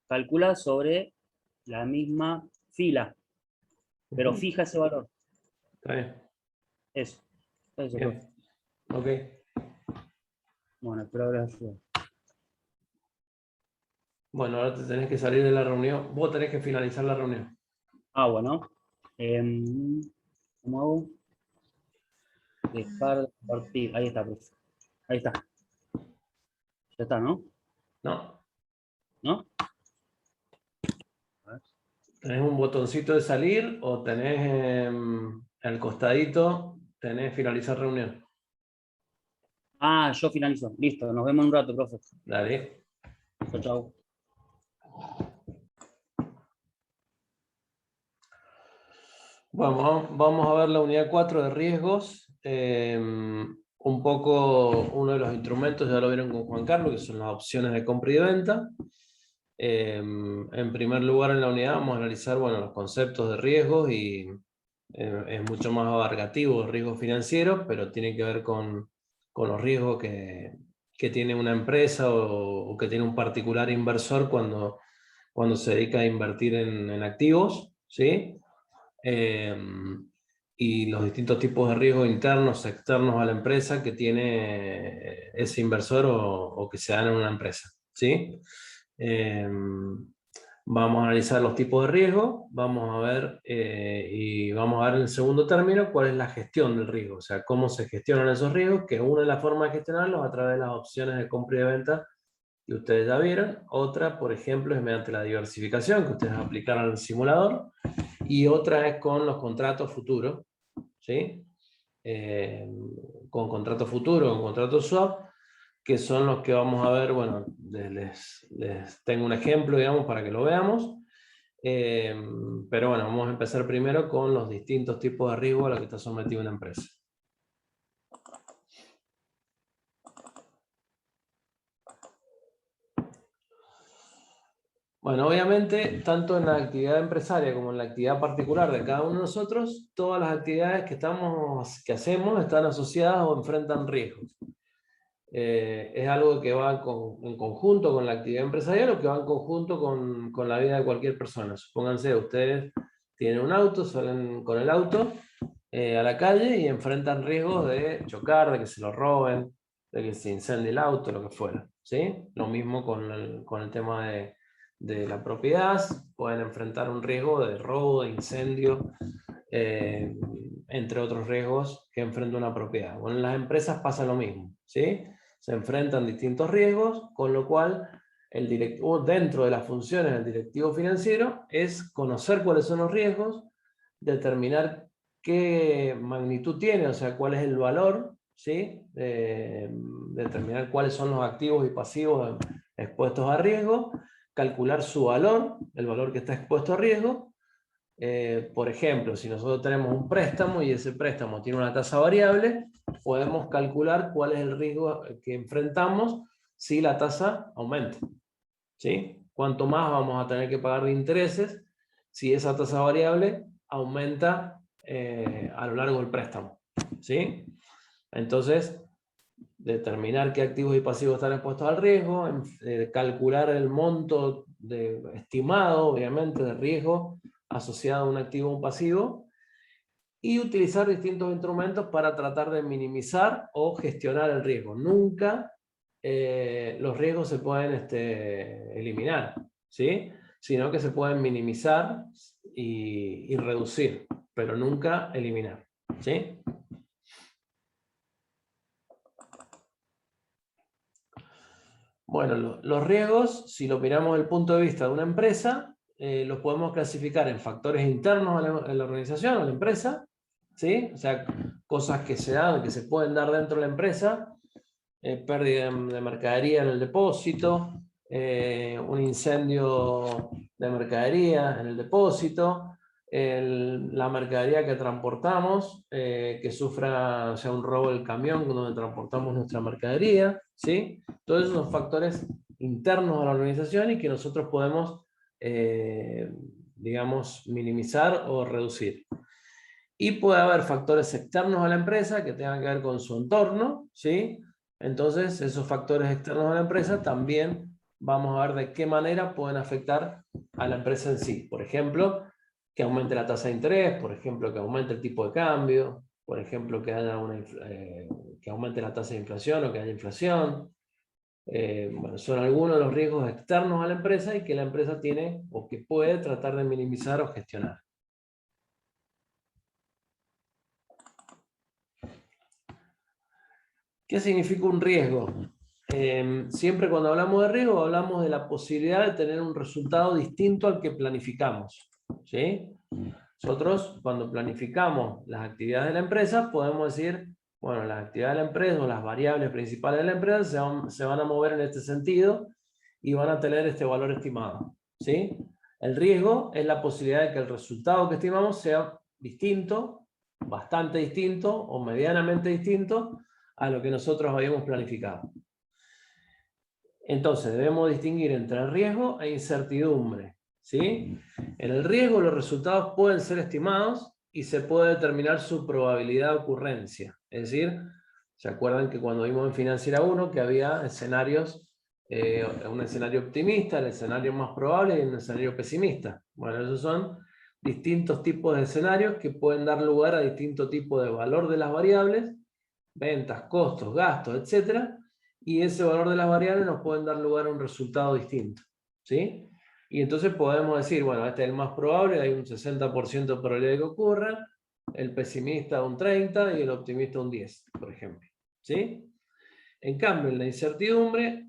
calcula sobre la misma fila, pero Ujú. fija ese valor. Está bien. Eso, profe. Bien. Ok. Bueno, espero haber ayudado. Bueno, ahora te tenés que salir de la reunión. Vos tenés que finalizar la reunión. Ah, bueno. ¿Cómo hago? Dejar de compartir. Ahí está, profe. Ahí está. Ya está, ¿no? ¿No? ¿No? A ver. ¿Tenés un botoncito de salir o tenés al costadito, tenés finalizar reunión? Ah, yo finalizo. Listo, nos vemos en un rato, profe. Dale. Chau, chau. Vamos a ver la unidad 4 de riesgos. Un poco uno de los instrumentos, ya lo vieron con Juan Carlos, que son las opciones de compra y de venta. En primer lugar, en la unidad vamos a analizar, bueno, los conceptos de riesgos y es mucho más abarcativo el riesgo financiero, pero tiene que ver con los riesgos que tiene una empresa o que tiene un particular inversor cuando se dedica a invertir en activos, ¿sí? Y los distintos tipos de riesgos internos, externos a la empresa que tiene ese inversor o que se dan en una empresa, ¿sí? Vamos a analizar los tipos de riesgo, vamos a ver y vamos a ver en el segundo término cuál es la gestión del riesgo, o sea, cómo se gestionan esos riesgos, que una de las formas de gestionarlos a través de las opciones de compra y de venta que ustedes ya vieron. Otra, por ejemplo, es mediante la diversificación que ustedes aplicaron al simulador, y otra es con los contratos futuros, ¿sí? Con contratos futuros, con contratos swap, que son los que vamos a ver. Bueno, les tengo un ejemplo, digamos, para que lo veamos. Pero bueno, vamos a empezar primero con los distintos tipos de riesgo a los que está sometida una empresa. Bueno, obviamente, tanto en la actividad empresaria como en la actividad particular de cada uno de nosotros, todas las actividades que hacemos están asociadas o enfrentan riesgos. Es algo que va en conjunto con la actividad empresarial o que va en conjunto con la vida de cualquier persona. Supónganse, ustedes tienen un auto, salen con el auto a la calle y enfrentan riesgos de chocar, de que se lo roben, de que se incendie el auto, lo que fuera, ¿sí? Lo mismo con el tema de la propiedad. Pueden enfrentar un riesgo de robo, de incendio, entre otros riesgos que enfrenta una propiedad. Bueno, en las empresas pasa lo mismo, ¿sí? Se enfrentan distintos riesgos, con lo cual el directivo, dentro de las funciones del directivo financiero, es conocer cuáles son los riesgos, determinar qué magnitud tiene, o sea, cuál es el valor, ¿sí? Determinar cuáles son los activos y pasivos expuestos a riesgo, calcular su valor, el valor que está expuesto a riesgo. Por ejemplo, si nosotros tenemos un préstamo y ese préstamo tiene una tasa variable, podemos calcular cuál es el riesgo que enfrentamos si la tasa aumenta, ¿sí? Cuánto más vamos a tener que pagar de intereses si esa tasa variable aumenta a lo largo del préstamo, ¿sí? Entonces, determinar qué activos y pasivos están expuestos al riesgo, calcular el monto estimado, obviamente, de riesgo asociado a un activo o un pasivo, y utilizar distintos instrumentos para tratar de minimizar o gestionar el riesgo. Nunca los riesgos se pueden eliminar, ¿sí? Sino que se pueden minimizar y reducir, pero nunca eliminar, ¿sí? Bueno, los riesgos, si lo miramos desde el punto de vista de una empresa, los podemos clasificar en factores internos a la organización o a la empresa, ¿sí? O sea, cosas que se dan, que se pueden dar dentro de la empresa, pérdida de mercadería en el depósito, un incendio de mercadería en el depósito, la mercadería que transportamos, que sufra, o sea, un robo del camión donde transportamos nuestra mercadería, ¿sí? Todos esos son factores internos a la organización y que nosotros podemos, digamos, minimizar o reducir. Y puede haber factores externos a la empresa que tengan que ver con su entorno, ¿sí? Entonces, esos factores externos a la empresa también vamos a ver de qué manera pueden afectar a la empresa en sí. Por ejemplo, que aumente la tasa de interés, por ejemplo, que aumente el tipo de cambio, por ejemplo, que haya que aumente la tasa de inflación o que haya inflación. Bueno, son algunos de los riesgos externos a la empresa y que la empresa tiene o que puede tratar de minimizar o gestionar. ¿Qué significa un riesgo? Siempre cuando hablamos de riesgo hablamos de la posibilidad de tener un resultado distinto al que planificamos, ¿sí? Nosotros cuando planificamos las actividades de la empresa podemos decir, bueno, las actividades de la empresa o las variables principales de la empresa se van a mover en este sentido y van a tener este valor estimado, ¿sí? El riesgo es la posibilidad de que el resultado que estimamos sea distinto, bastante distinto o medianamente distinto a lo que nosotros habíamos planificado. Entonces debemos distinguir entre riesgo e incertidumbre, ¿sí? En el riesgo los resultados pueden ser estimados y se puede determinar su probabilidad de ocurrencia. Es decir, ¿se acuerdan que cuando vimos en Financiera 1 que había escenarios, un escenario optimista, el escenario más probable y un escenario pesimista? Bueno, esos son distintos tipos de escenarios que pueden dar lugar a distintos tipos de valor de las variables, ventas, costos, gastos, etc. Y ese valor de las variables nos pueden dar lugar a un resultado distinto, ¿sí? Y entonces podemos decir, bueno, este es el más probable, hay un 60% de probabilidad de que ocurra, el pesimista un 30% y el optimista un 10%, por ejemplo, ¿sí? En cambio, en la incertidumbre,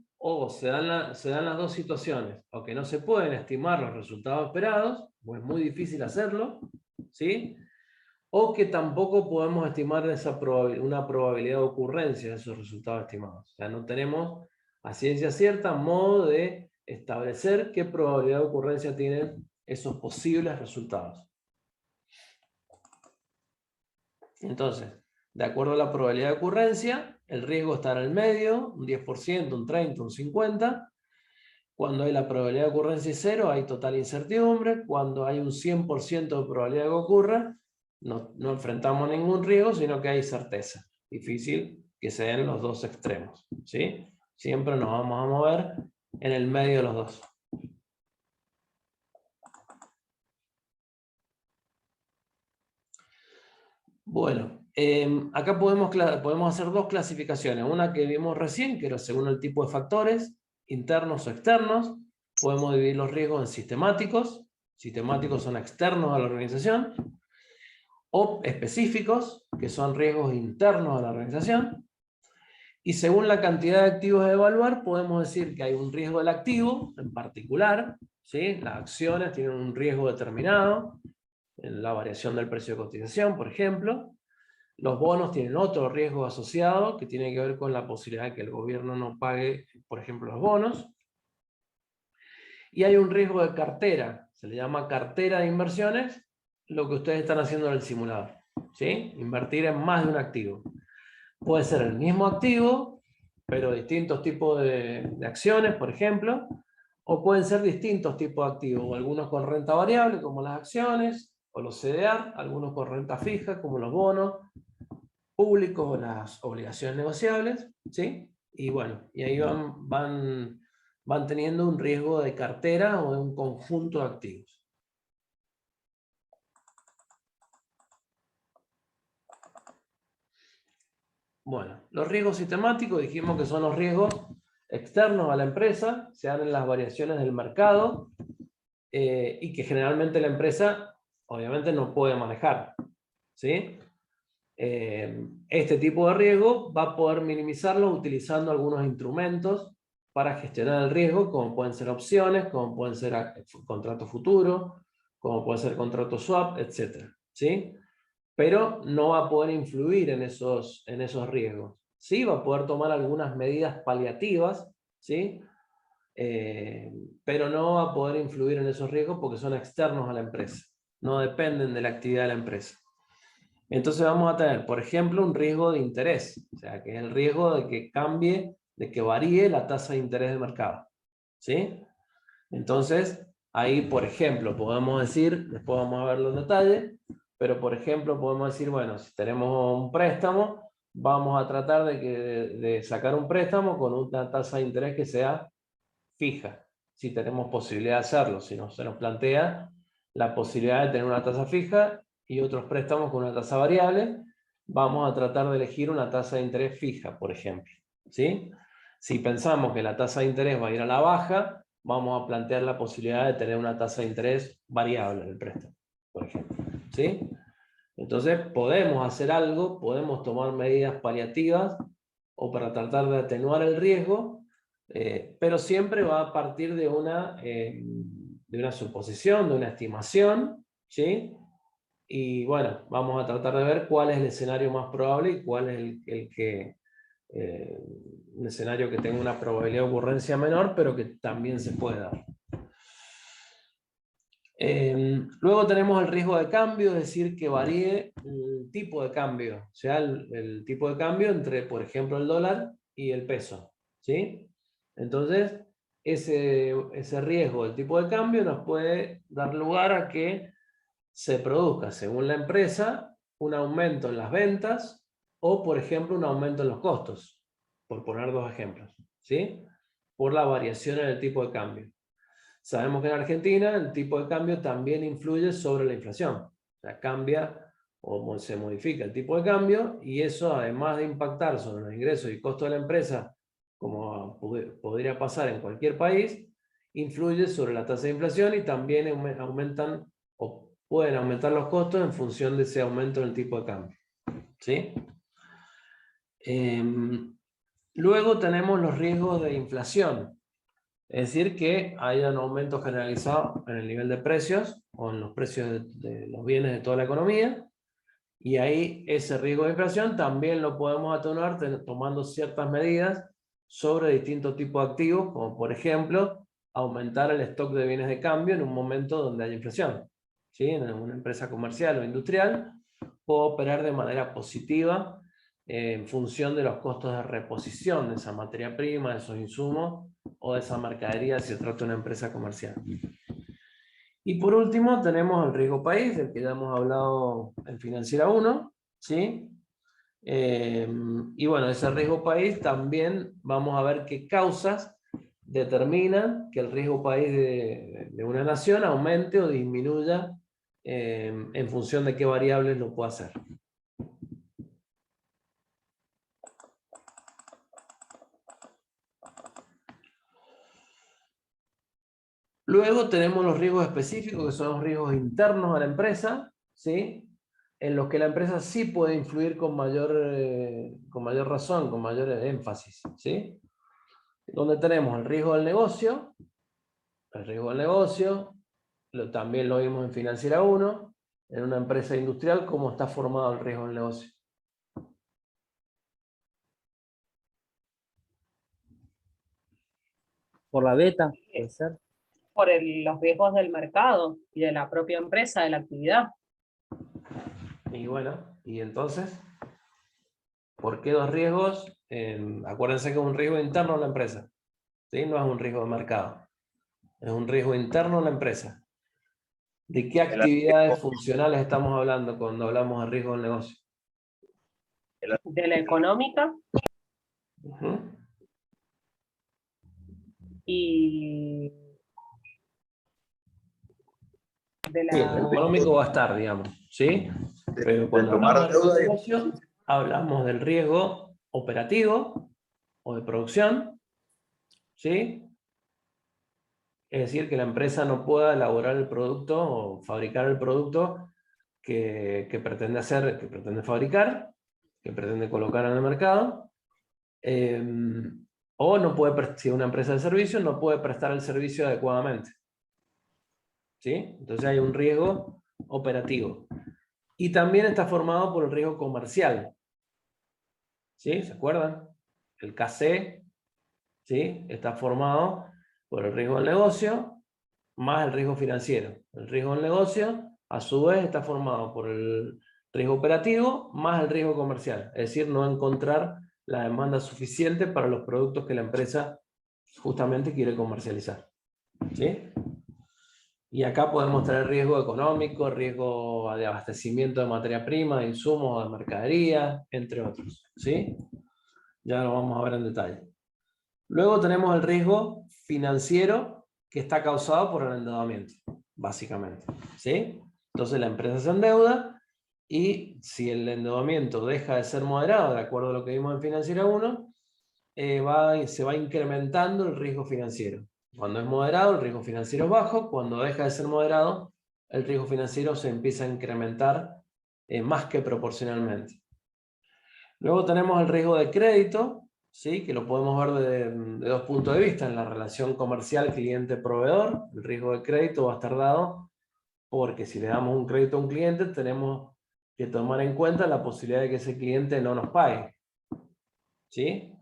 se dan las dos situaciones, o que no se pueden estimar los resultados esperados, o es muy difícil hacerlo, ¿sí? O que tampoco podemos estimar una probabilidad de ocurrencia de esos resultados estimados. O sea, no tenemos a ciencia cierta modo de establecer qué probabilidad de ocurrencia tienen esos posibles resultados. Entonces, de acuerdo a la probabilidad de ocurrencia, el riesgo está en el medio, un 10%, un 30%, un 50%. Cuando hay la probabilidad de ocurrencia 0, hay total incertidumbre. Cuando hay un 100% de probabilidad de que ocurra, no enfrentamos ningún riesgo, sino que hay certeza. Difícil que se den los dos extremos, ¿sí? Siempre nos vamos a mover en el medio de los dos. Bueno, acá podemos hacer dos clasificaciones. Una que vimos recién, que era según el tipo de factores, internos o externos. Podemos dividir los riesgos en sistemáticos. Sistemáticos son externos a la organización. O específicos, que son riesgos internos a la organización. Y según la cantidad de activos a evaluar, podemos decir que hay un riesgo del activo en particular, ¿sí? Las acciones tienen un riesgo determinado, en la variación del precio de cotización, por ejemplo. Los bonos tienen otro riesgo asociado, que tiene que ver con la posibilidad de que el gobierno no pague, por ejemplo, los bonos. Y hay un riesgo de cartera, se le llama cartera de inversiones, lo que ustedes están haciendo en el simulador, ¿sí? Invertir en más de un activo. Puede ser el mismo activo, pero distintos tipos de acciones, por ejemplo, o pueden ser distintos tipos de activos, algunos con renta variable, como las acciones, o los CDR, algunos con renta fija, como los bonos públicos o las obligaciones negociables, ¿sí? Y bueno, y ahí van teniendo un riesgo de cartera o de un conjunto de activos. Bueno, los riesgos sistemáticos dijimos que son los riesgos externos a la empresa, se dan en las variaciones del mercado y que generalmente la empresa obviamente no puede manejar, ¿sí? Este tipo de riesgo va a poder minimizarlo utilizando algunos instrumentos para gestionar el riesgo, como pueden ser opciones, como pueden ser contratos futuros, como pueden ser contratos swap, etc. ¿Sí? Pero no va a poder influir en esos riesgos. Sí va a poder tomar algunas medidas paliativas, ¿sí? Pero no va a poder influir en esos riesgos porque son externos a la empresa, no dependen de la actividad de la empresa. Entonces vamos a tener, por ejemplo, un riesgo de interés, o sea, que es el riesgo de que cambie, de que varíe la tasa de interés de mercado, ¿sí? Entonces, ahí, por ejemplo, podemos decir, después vamos a verlo en detalle, pero por ejemplo podemos decir, bueno, si tenemos un préstamo, vamos a tratar de sacar un préstamo con una tasa de interés que sea fija, si tenemos posibilidad de hacerlo. Si no, se nos plantea la posibilidad de tener una tasa fija y otros préstamos con una tasa variable, vamos a tratar de elegir una tasa de interés fija, por ejemplo, ¿sí? Si pensamos que la tasa de interés va a ir a la baja, vamos a plantear la posibilidad de tener una tasa de interés variable en el préstamo, por ejemplo, ¿sí? Entonces podemos hacer algo, podemos tomar medidas paliativas o para tratar de atenuar el riesgo, pero siempre va a partir de una suposición, de una estimación, ¿sí? Y bueno, vamos a tratar de ver cuál es el escenario más probable y cuál es un escenario que tenga una probabilidad de ocurrencia menor, pero que también se puede dar. Luego tenemos el riesgo de cambio, es decir, que varíe el tipo de cambio, o sea, el tipo de cambio entre, por ejemplo, el dólar y el peso, ¿sí? Entonces, ese riesgo del tipo de cambio nos puede dar lugar a que se produzca, según la empresa, un aumento en las ventas o, por ejemplo, un aumento en los costos, por poner dos ejemplos, ¿sí? Por la variación en el tipo de cambio. Sabemos que en Argentina el tipo de cambio también influye sobre la inflación. O sea, cambia o se modifica el tipo de cambio y eso, además de impactar sobre los ingresos y costos de la empresa, como podría pasar en cualquier país, influye sobre la tasa de inflación y también aumentan o pueden aumentar los costos en función de ese aumento en el tipo de cambio, ¿sí? Luego tenemos los riesgos de inflación. Es decir, que haya un aumento generalizado en el nivel de precios o en los precios de los bienes de toda la economía, y ahí ese riesgo de inflación también lo podemos atenuar tomando ciertas medidas sobre distintos tipos de activos, como por ejemplo aumentar el stock de bienes de cambio en un momento donde haya inflación, ¿sí? En una empresa comercial o industrial puede operar de manera positiva en función de los costos de reposición de esa materia prima, de esos insumos o de esa mercadería si se trata de una empresa comercial. Y por último tenemos el riesgo país, del que ya hemos hablado en Financiera 1, ¿sí? Y bueno, ese riesgo país también vamos a ver qué causas determinan que el riesgo país de una nación aumente o disminuya en función de qué variables lo puede hacer. Luego tenemos los riesgos específicos, que son los riesgos internos a la empresa, ¿sí? En los que la empresa sí puede influir con mayor razón, con mayor énfasis, ¿sí? Donde tenemos el riesgo del negocio, también lo vimos en Financiera 1, en una empresa industrial, cómo está formado el riesgo del negocio. Por la beta, puede ser. Por los riesgos del mercado y de la propia empresa, de la actividad. Y bueno, y entonces, ¿por qué dos riesgos? Acuérdense que es un riesgo interno a la empresa, ¿sí? No es un riesgo de mercado, es un riesgo interno a la empresa. ¿De qué actividades funcionales estamos hablando cuando hablamos de riesgo del negocio? De la económica. Y de la... Sí, el económico va a estar, digamos, ¿sí? Pero cuando hablamos de negocio, hablamos del riesgo operativo o de producción, ¿sí? Es decir, que la empresa no pueda elaborar el producto o fabricar el producto que pretende hacer, que pretende fabricar, que pretende colocar en el mercado, o no puede, si una empresa de servicios no puede prestar el servicio adecuadamente, ¿sí? Entonces hay un riesgo operativo. Y también está formado por el riesgo comercial, ¿sí? ¿Se acuerdan? El KC, ¿sí? Está formado por el riesgo del negocio más el riesgo financiero. El riesgo del negocio, a su vez, está formado por el riesgo operativo más el riesgo comercial. Es decir, no encontrar la demanda suficiente para los productos que la empresa justamente quiere comercializar, ¿sí? Y acá podemos tener riesgo económico, riesgo de abastecimiento de materia prima, de insumos, de mercadería, entre otros, ¿sí? Ya lo vamos a ver en detalle. Luego tenemos el riesgo financiero que está causado por el endeudamiento, básicamente, ¿sí? Entonces la empresa se endeuda y si el endeudamiento deja de ser moderado, de acuerdo a lo que vimos en Financiera 1, se va incrementando el riesgo financiero. Cuando es moderado, el riesgo financiero es bajo. Cuando deja de ser moderado, el riesgo financiero se empieza a incrementar más que proporcionalmente. Luego tenemos el riesgo de crédito, ¿sí? Que lo podemos ver de dos puntos de vista. En la relación comercial cliente-proveedor, el riesgo de crédito va a estar dado porque si le damos un crédito a un cliente, tenemos que tomar en cuenta la posibilidad de que ese cliente no nos pague, ¿sí?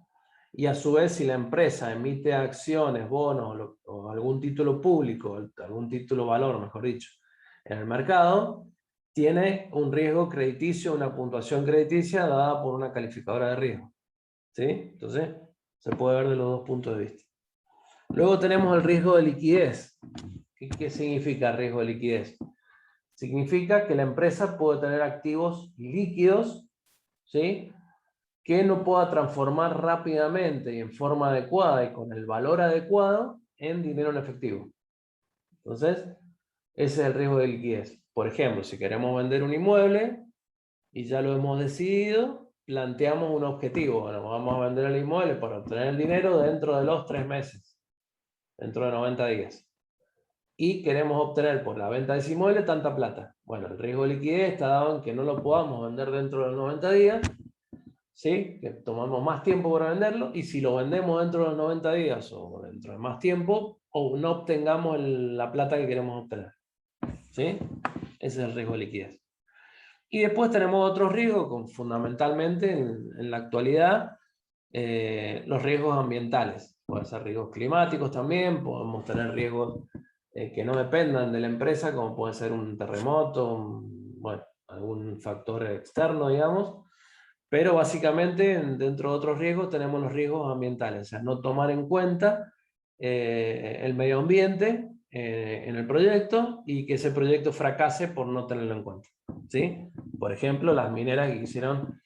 Y a su vez, si la empresa emite acciones, bonos o algún título público, algún título valor, mejor dicho, en el mercado, tiene un riesgo crediticio, una puntuación crediticia dada por una calificadora de riesgo, ¿sí? Entonces, se puede ver de los dos puntos de vista. Luego tenemos el riesgo de liquidez. ¿Qué significa riesgo de liquidez? Significa que la empresa puede tener activos líquidos, ¿sí? Que no pueda transformar rápidamente y en forma adecuada y con el valor adecuado en dinero en efectivo. Entonces, ese es el riesgo de liquidez. Por ejemplo, si queremos vender un inmueble y ya lo hemos decidido, planteamos un objetivo. Bueno, vamos a vender el inmueble para obtener el dinero dentro de los 3 meses, dentro de 90 días. Y queremos obtener por la venta de ese inmueble tanta plata. Bueno, el riesgo de liquidez está dado en que no lo podamos vender dentro de los 90 días, ¿sí? Que tomamos más tiempo para venderlo, y si lo vendemos dentro de los 90 días o dentro de más tiempo, o no obtengamos la plata que queremos obtener, ¿sí? Ese es el riesgo de liquidez. Y después tenemos otros riesgos, fundamentalmente en la actualidad, los riesgos ambientales. Pueden ser riesgos climáticos también, podemos tener riesgos que no dependan de la empresa, como puede ser un terremoto, bueno, algún factor externo, digamos. Pero básicamente dentro de otros riesgos tenemos los riesgos ambientales, o sea, no tomar en cuenta el medio ambiente en el proyecto y que ese proyecto fracase por no tenerlo en cuenta, ¿sí? Por ejemplo, las mineras que quisieron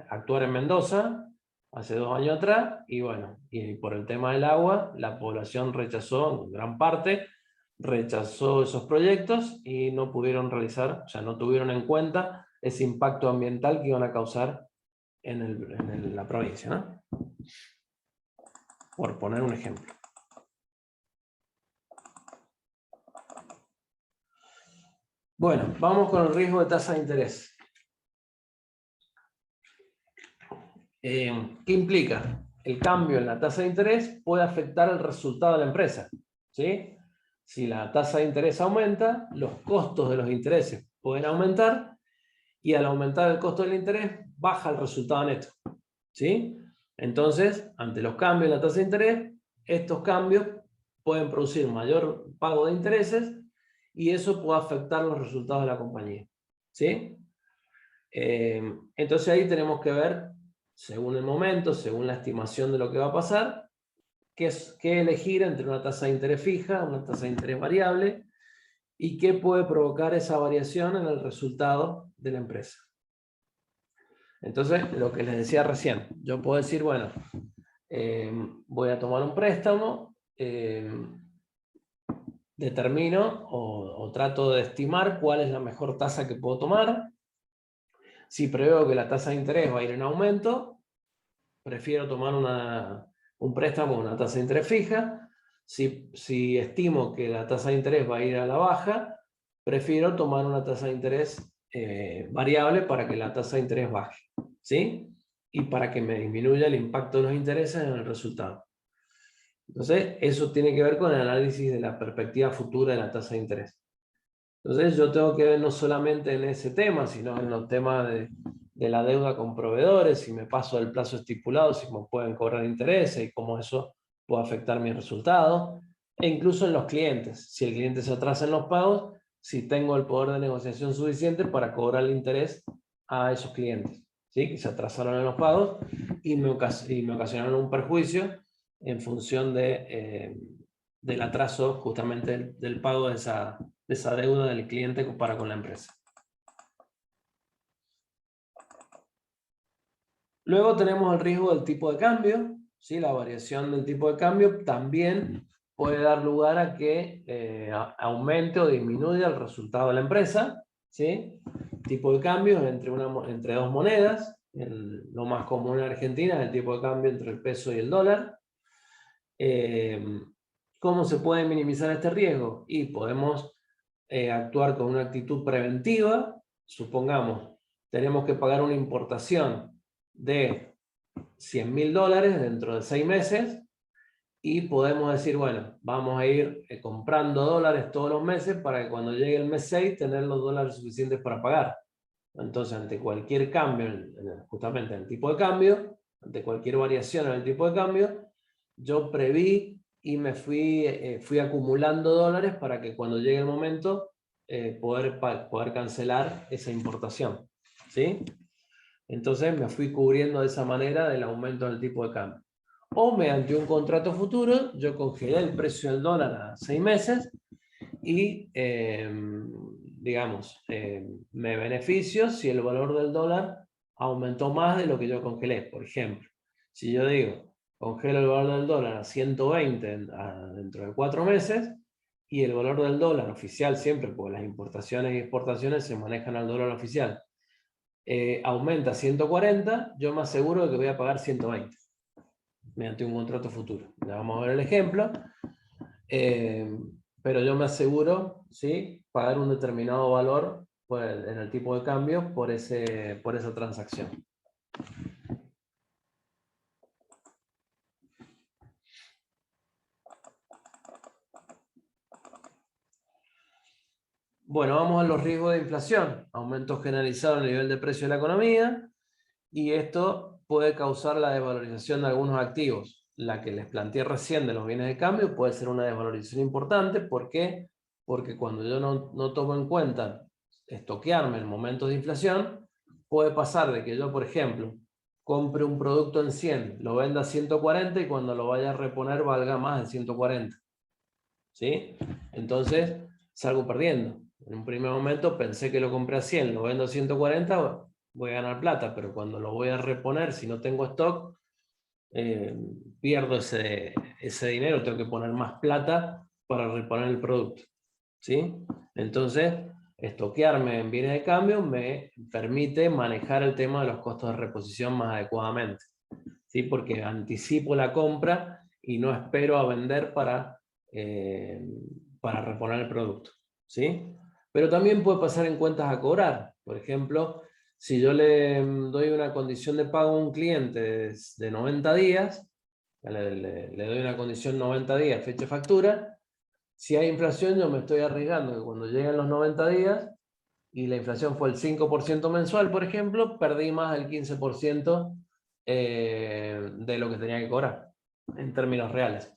actuar en Mendoza hace 2 años atrás, y bueno, y por el tema del agua, la población rechazó, en gran parte, rechazó esos proyectos y no pudieron realizar, o sea, no tuvieron en cuenta ese impacto ambiental que iban a causar en la provincia, ¿no? Por poner un ejemplo. Bueno, vamos con el riesgo de tasa de interés. ¿Qué implica? El cambio en la tasa de interés puede afectar el resultado de la empresa, ¿sí? Si la tasa de interés aumenta, los costos de los intereses pueden aumentar, y al aumentar el costo del interés, baja el resultado neto, ¿sí? Entonces, ante los cambios en la tasa de interés, estos cambios pueden producir mayor pago de intereses, y eso puede afectar los resultados de la compañía, ¿sí? Entonces ahí tenemos que ver, según el momento, según la estimación de lo que va a pasar, qué elegir entre una tasa de interés fija, una tasa de interés variable, y qué puede provocar esa variación en el resultado de la empresa. Entonces, lo que les decía recién, yo puedo decir, bueno, voy a tomar un préstamo, determino o trato de estimar cuál es la mejor tasa que puedo tomar. Si preveo que la tasa de interés va a ir en aumento, prefiero tomar un préstamo con una tasa de interés fija. Si estimo que la tasa de interés va a ir a la baja, prefiero tomar una tasa de interés variable para que la tasa de interés baje, ¿sí? Y para que me disminuya el impacto de los intereses en el resultado. Entonces, eso tiene que ver con el análisis de la perspectiva futura de la tasa de interés. Entonces, yo tengo que ver no solamente en ese tema, sino en los temas de la deuda con proveedores, si me paso del plazo estipulado, si me pueden cobrar intereses y cómo eso puede afectar mi resultado, e incluso en los clientes, si el cliente se atrasa en los pagos, si tengo el poder de negociación suficiente para cobrar el interés a esos clientes, ¿sí? Que se atrasaron en los pagos y me ocasionaron un perjuicio en función del atraso justamente del pago de esa deuda del cliente para con la empresa. Luego tenemos el riesgo del tipo de cambio, ¿sí? La variación del tipo de cambio también puede dar lugar a que aumente o disminuya el resultado de la empresa, ¿sí? Tipo de cambio entre dos monedas. Lo más común en Argentina es el tipo de cambio entre el peso y el dólar. ¿Cómo se puede minimizar este riesgo? Y podemos actuar con una actitud preventiva. Supongamos, tenemos que pagar una importación de $100.000 dentro de 6 meses, y podemos decir, bueno, vamos a ir comprando dólares todos los meses para que cuando llegue el mes 6 tener los dólares suficientes para pagar. Entonces, ante cualquier cambio, justamente en el tipo de cambio, ante cualquier variación en el tipo de cambio, yo preví y me fui acumulando dólares para que cuando llegue el momento poder cancelar esa importación, ¿sí? Entonces me fui cubriendo de esa manera del aumento del tipo de cambio. O mediante un contrato futuro, yo congelé el precio del dólar a 6 meses y, digamos, me beneficio si el valor del dólar aumentó más de lo que yo congelé. Por ejemplo, si yo digo, congelo el valor del dólar a 120 dentro de 4 meses, y el valor del dólar oficial siempre, porque las importaciones y exportaciones se manejan al dólar oficial, aumenta a 140, yo me aseguro de que voy a pagar 120 mediante un contrato futuro. Ya vamos a ver el ejemplo, pero yo me aseguro, ¿sí?, pagar un determinado valor pues, en el tipo de cambio por esa transacción. Bueno, vamos a los riesgos de inflación. Aumento generalizado en el nivel de precio de la economía, y esto puede causar la desvalorización de algunos activos. La que les planteé recién de los bienes de cambio puede ser una desvalorización importante. ¿Por qué? Porque cuando yo no tomo en cuenta estoquearme en momentos de inflación, puede pasar de que yo, por ejemplo, compre un producto en 100, lo venda a 140 y cuando lo vaya a reponer valga más de 140. ¿Sí? Entonces salgo perdiendo. En un primer momento pensé que lo compré a 100, lo vendo a 140, voy a ganar plata, pero cuando lo voy a reponer, si no tengo stock, pierdo ese dinero, tengo que poner más plata para reponer el producto, ¿sí? Entonces, estoquearme en bienes de cambio me permite manejar el tema de los costos de reposición más adecuadamente, ¿sí? Porque anticipo la compra y no espero a vender para reponer el producto, ¿sí? Pero también puede pasar en cuentas a cobrar. Por ejemplo, si yo le doy una condición de pago a un cliente de 90 días, le doy una condición 90 días, fecha de factura, si hay inflación yo me estoy arriesgando que cuando lleguen los 90 días y la inflación fue el 5% mensual, por ejemplo, perdí más del 15% de lo que tenía que cobrar, en términos reales.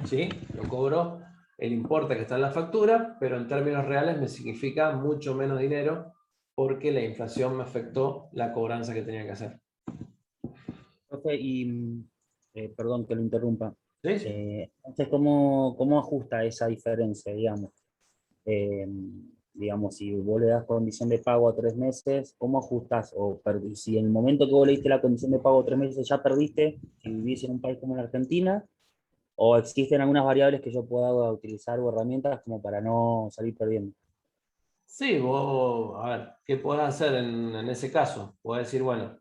¿Sí? Lo cobro el importe que está en la factura, pero en términos reales me significa mucho menos dinero porque la inflación me afectó la cobranza que tenía que hacer. Profe, y perdón que lo interrumpa. ¿Sí? Sí. Entonces, ¿cómo ajusta esa diferencia, digamos? Digamos, si vos le das condición de pago a 3 meses, ¿cómo ajustas? O si en el momento que vos le diste la condición de pago a 3 meses ya perdiste, si vivís en un país como la Argentina, o existen algunas variables que yo pueda utilizar o herramientas como para no salir perdiendo. Sí, vos, a ver, ¿qué podés hacer en ese caso? Podés decir, bueno,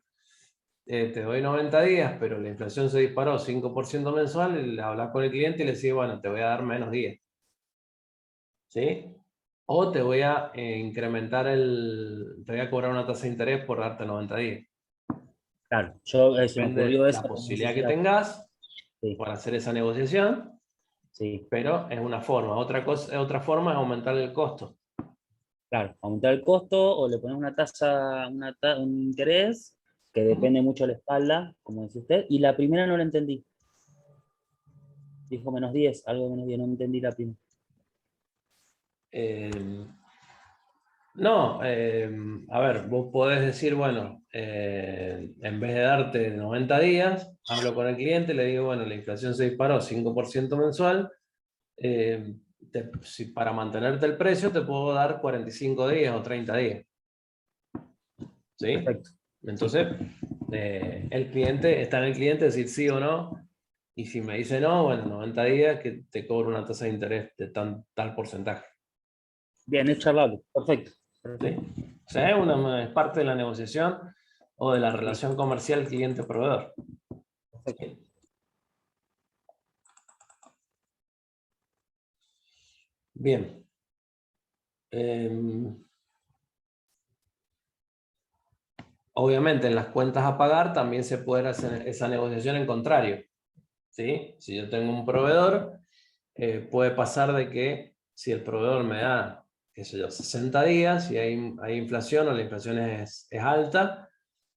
te doy 90 días, pero la inflación se disparó 5% mensual, y le hablas con el cliente y le decís, bueno, te voy a dar menos días. ¿Sí? O te voy a incrementar te voy a cobrar una tasa de interés por darte 90 días. Claro, yo se me Depende ocurrió de esa la posibilidad que tengas para hacer esa negociación, sí. pero es una forma. Otra forma es aumentar el costo. Claro, aumentar el costo o le pones una tasa, un interés que depende mucho de la espalda, como dice usted, y la primera no la entendí. Dijo menos 10, algo menos 10, no entendí la primera. No, a ver, vos podés decir, bueno, en vez de darte 90 días, hablo con el cliente, le digo, bueno, la inflación se disparó 5% mensual, si para mantenerte el precio te puedo dar 45 días o 30 días. ¿Sí? Perfecto. Entonces, el cliente, está en el cliente decir sí o no, Y si me dice no, bueno, 90 días que te cobro una tasa de interés de tal porcentaje. Bien, es charlable. Perfecto. ¿Sí? O sea, es parte de la negociación o de la relación comercial cliente-proveedor. ¿Sí? Bien. Obviamente en las cuentas a pagar también se puede hacer esa negociación en contrario. ¿Sí? Si yo tengo un proveedor, puede pasar de que si el proveedor me da, qué sé yo, 60 días y hay inflación o la inflación es alta,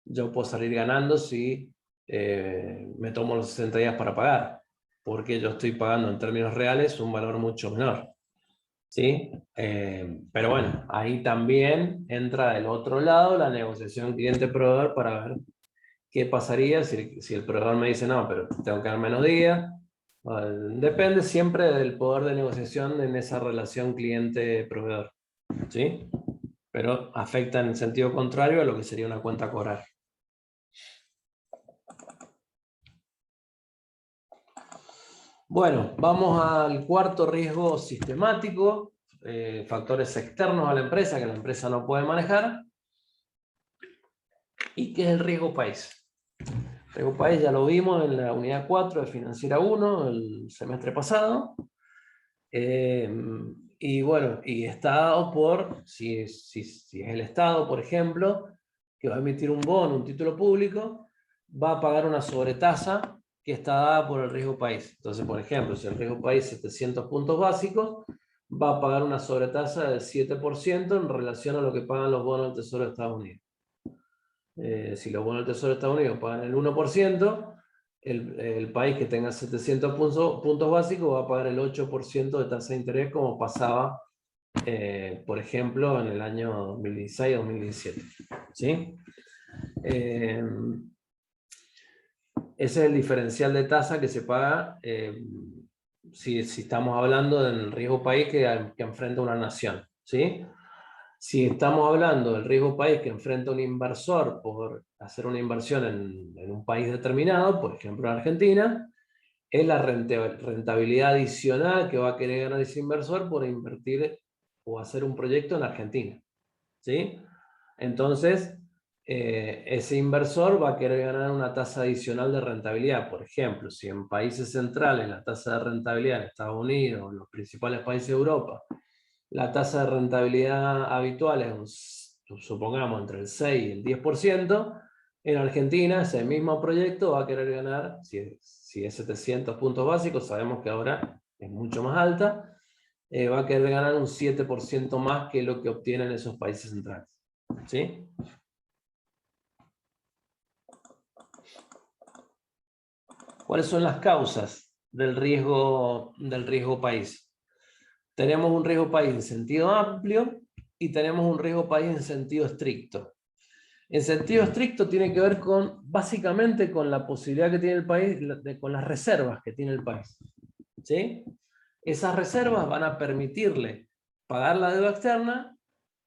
yo puedo salir ganando si me tomo los 60 días para pagar, porque yo estoy pagando en términos reales un valor mucho menor. ¿Sí? Pero bueno, ahí también entra del otro lado la negociación cliente-proveedor para ver qué pasaría si el proveedor me dice, no, pero tengo que dar menos días. Depende siempre del poder de negociación en esa relación cliente-proveedor. ¿Sí? Pero afecta en sentido contrario a lo que sería una cuenta a cobrar. Bueno, vamos al cuarto riesgo sistemático, factores externos a la empresa que la empresa no puede manejar, y que es el riesgo país. El riesgo país ya lo vimos en la unidad 4 de Financiera 1 el semestre pasado. Y bueno, y está dado por, si es el Estado, por ejemplo, que va a emitir un bono, un título público, va a pagar una sobretasa que está dada por el riesgo país. Entonces, por ejemplo, si el riesgo país es 700 puntos básicos, va a pagar una sobretasa del 7% en relación a lo que pagan los bonos del Tesoro de Estados Unidos. Si los bonos del Tesoro de Estados Unidos pagan el 1%, el país que tenga 700 puntos básicos va a pagar el 8% de tasa de interés, como pasaba, por ejemplo, en el año 2016-2017. ¿Sí? Ese es el diferencial de tasa que se paga si estamos hablando del riesgo país que enfrenta una nación. ¿Sí? Si estamos hablando del riesgo país que enfrenta un inversor por hacer una inversión en un país determinado, por ejemplo en Argentina, es la rentabilidad adicional que va a querer ganar ese inversor por invertir o hacer un proyecto en Argentina. ¿Sí? Entonces, ese inversor va a querer ganar una tasa adicional de rentabilidad. Por ejemplo, si en países centrales la tasa de rentabilidad en Estados Unidos, los principales países de Europa, la tasa de rentabilidad habitual es, supongamos, entre el 6 y el 10%, en Argentina ese mismo proyecto va a querer ganar, si es 700 puntos básicos, sabemos que ahora es mucho más alta, va a querer ganar un 7% más que lo que obtienen esos países centrales. ¿Sí? ¿Cuáles son las causas del riesgo país? Tenemos un riesgo país en sentido amplio y tenemos un riesgo país en sentido estricto. En sentido estricto tiene que ver básicamente con la posibilidad que tiene el país, con las reservas que tiene el país. ¿Sí? Esas reservas van a permitirle pagar la deuda externa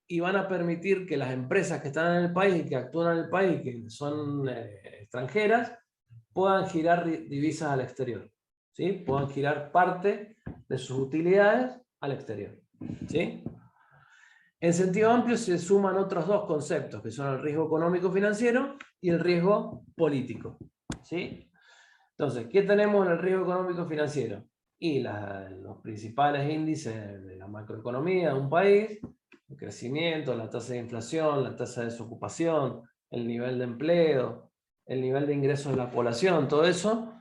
y van a permitir que las empresas que están en el país y que actúan en el país, que son extranjeras, puedan girar divisas al exterior. ¿Sí? Puedan girar parte de sus utilidades al exterior. ¿Sí? En sentido amplio se suman otros dos conceptos, que son el riesgo económico-financiero y el riesgo político. ¿Sí? Entonces, ¿qué tenemos en el riesgo económico-financiero? Y los principales índices de la macroeconomía de un país, el crecimiento, la tasa de inflación, la tasa de desocupación, el nivel de empleo, el nivel de ingresos de la población, todo eso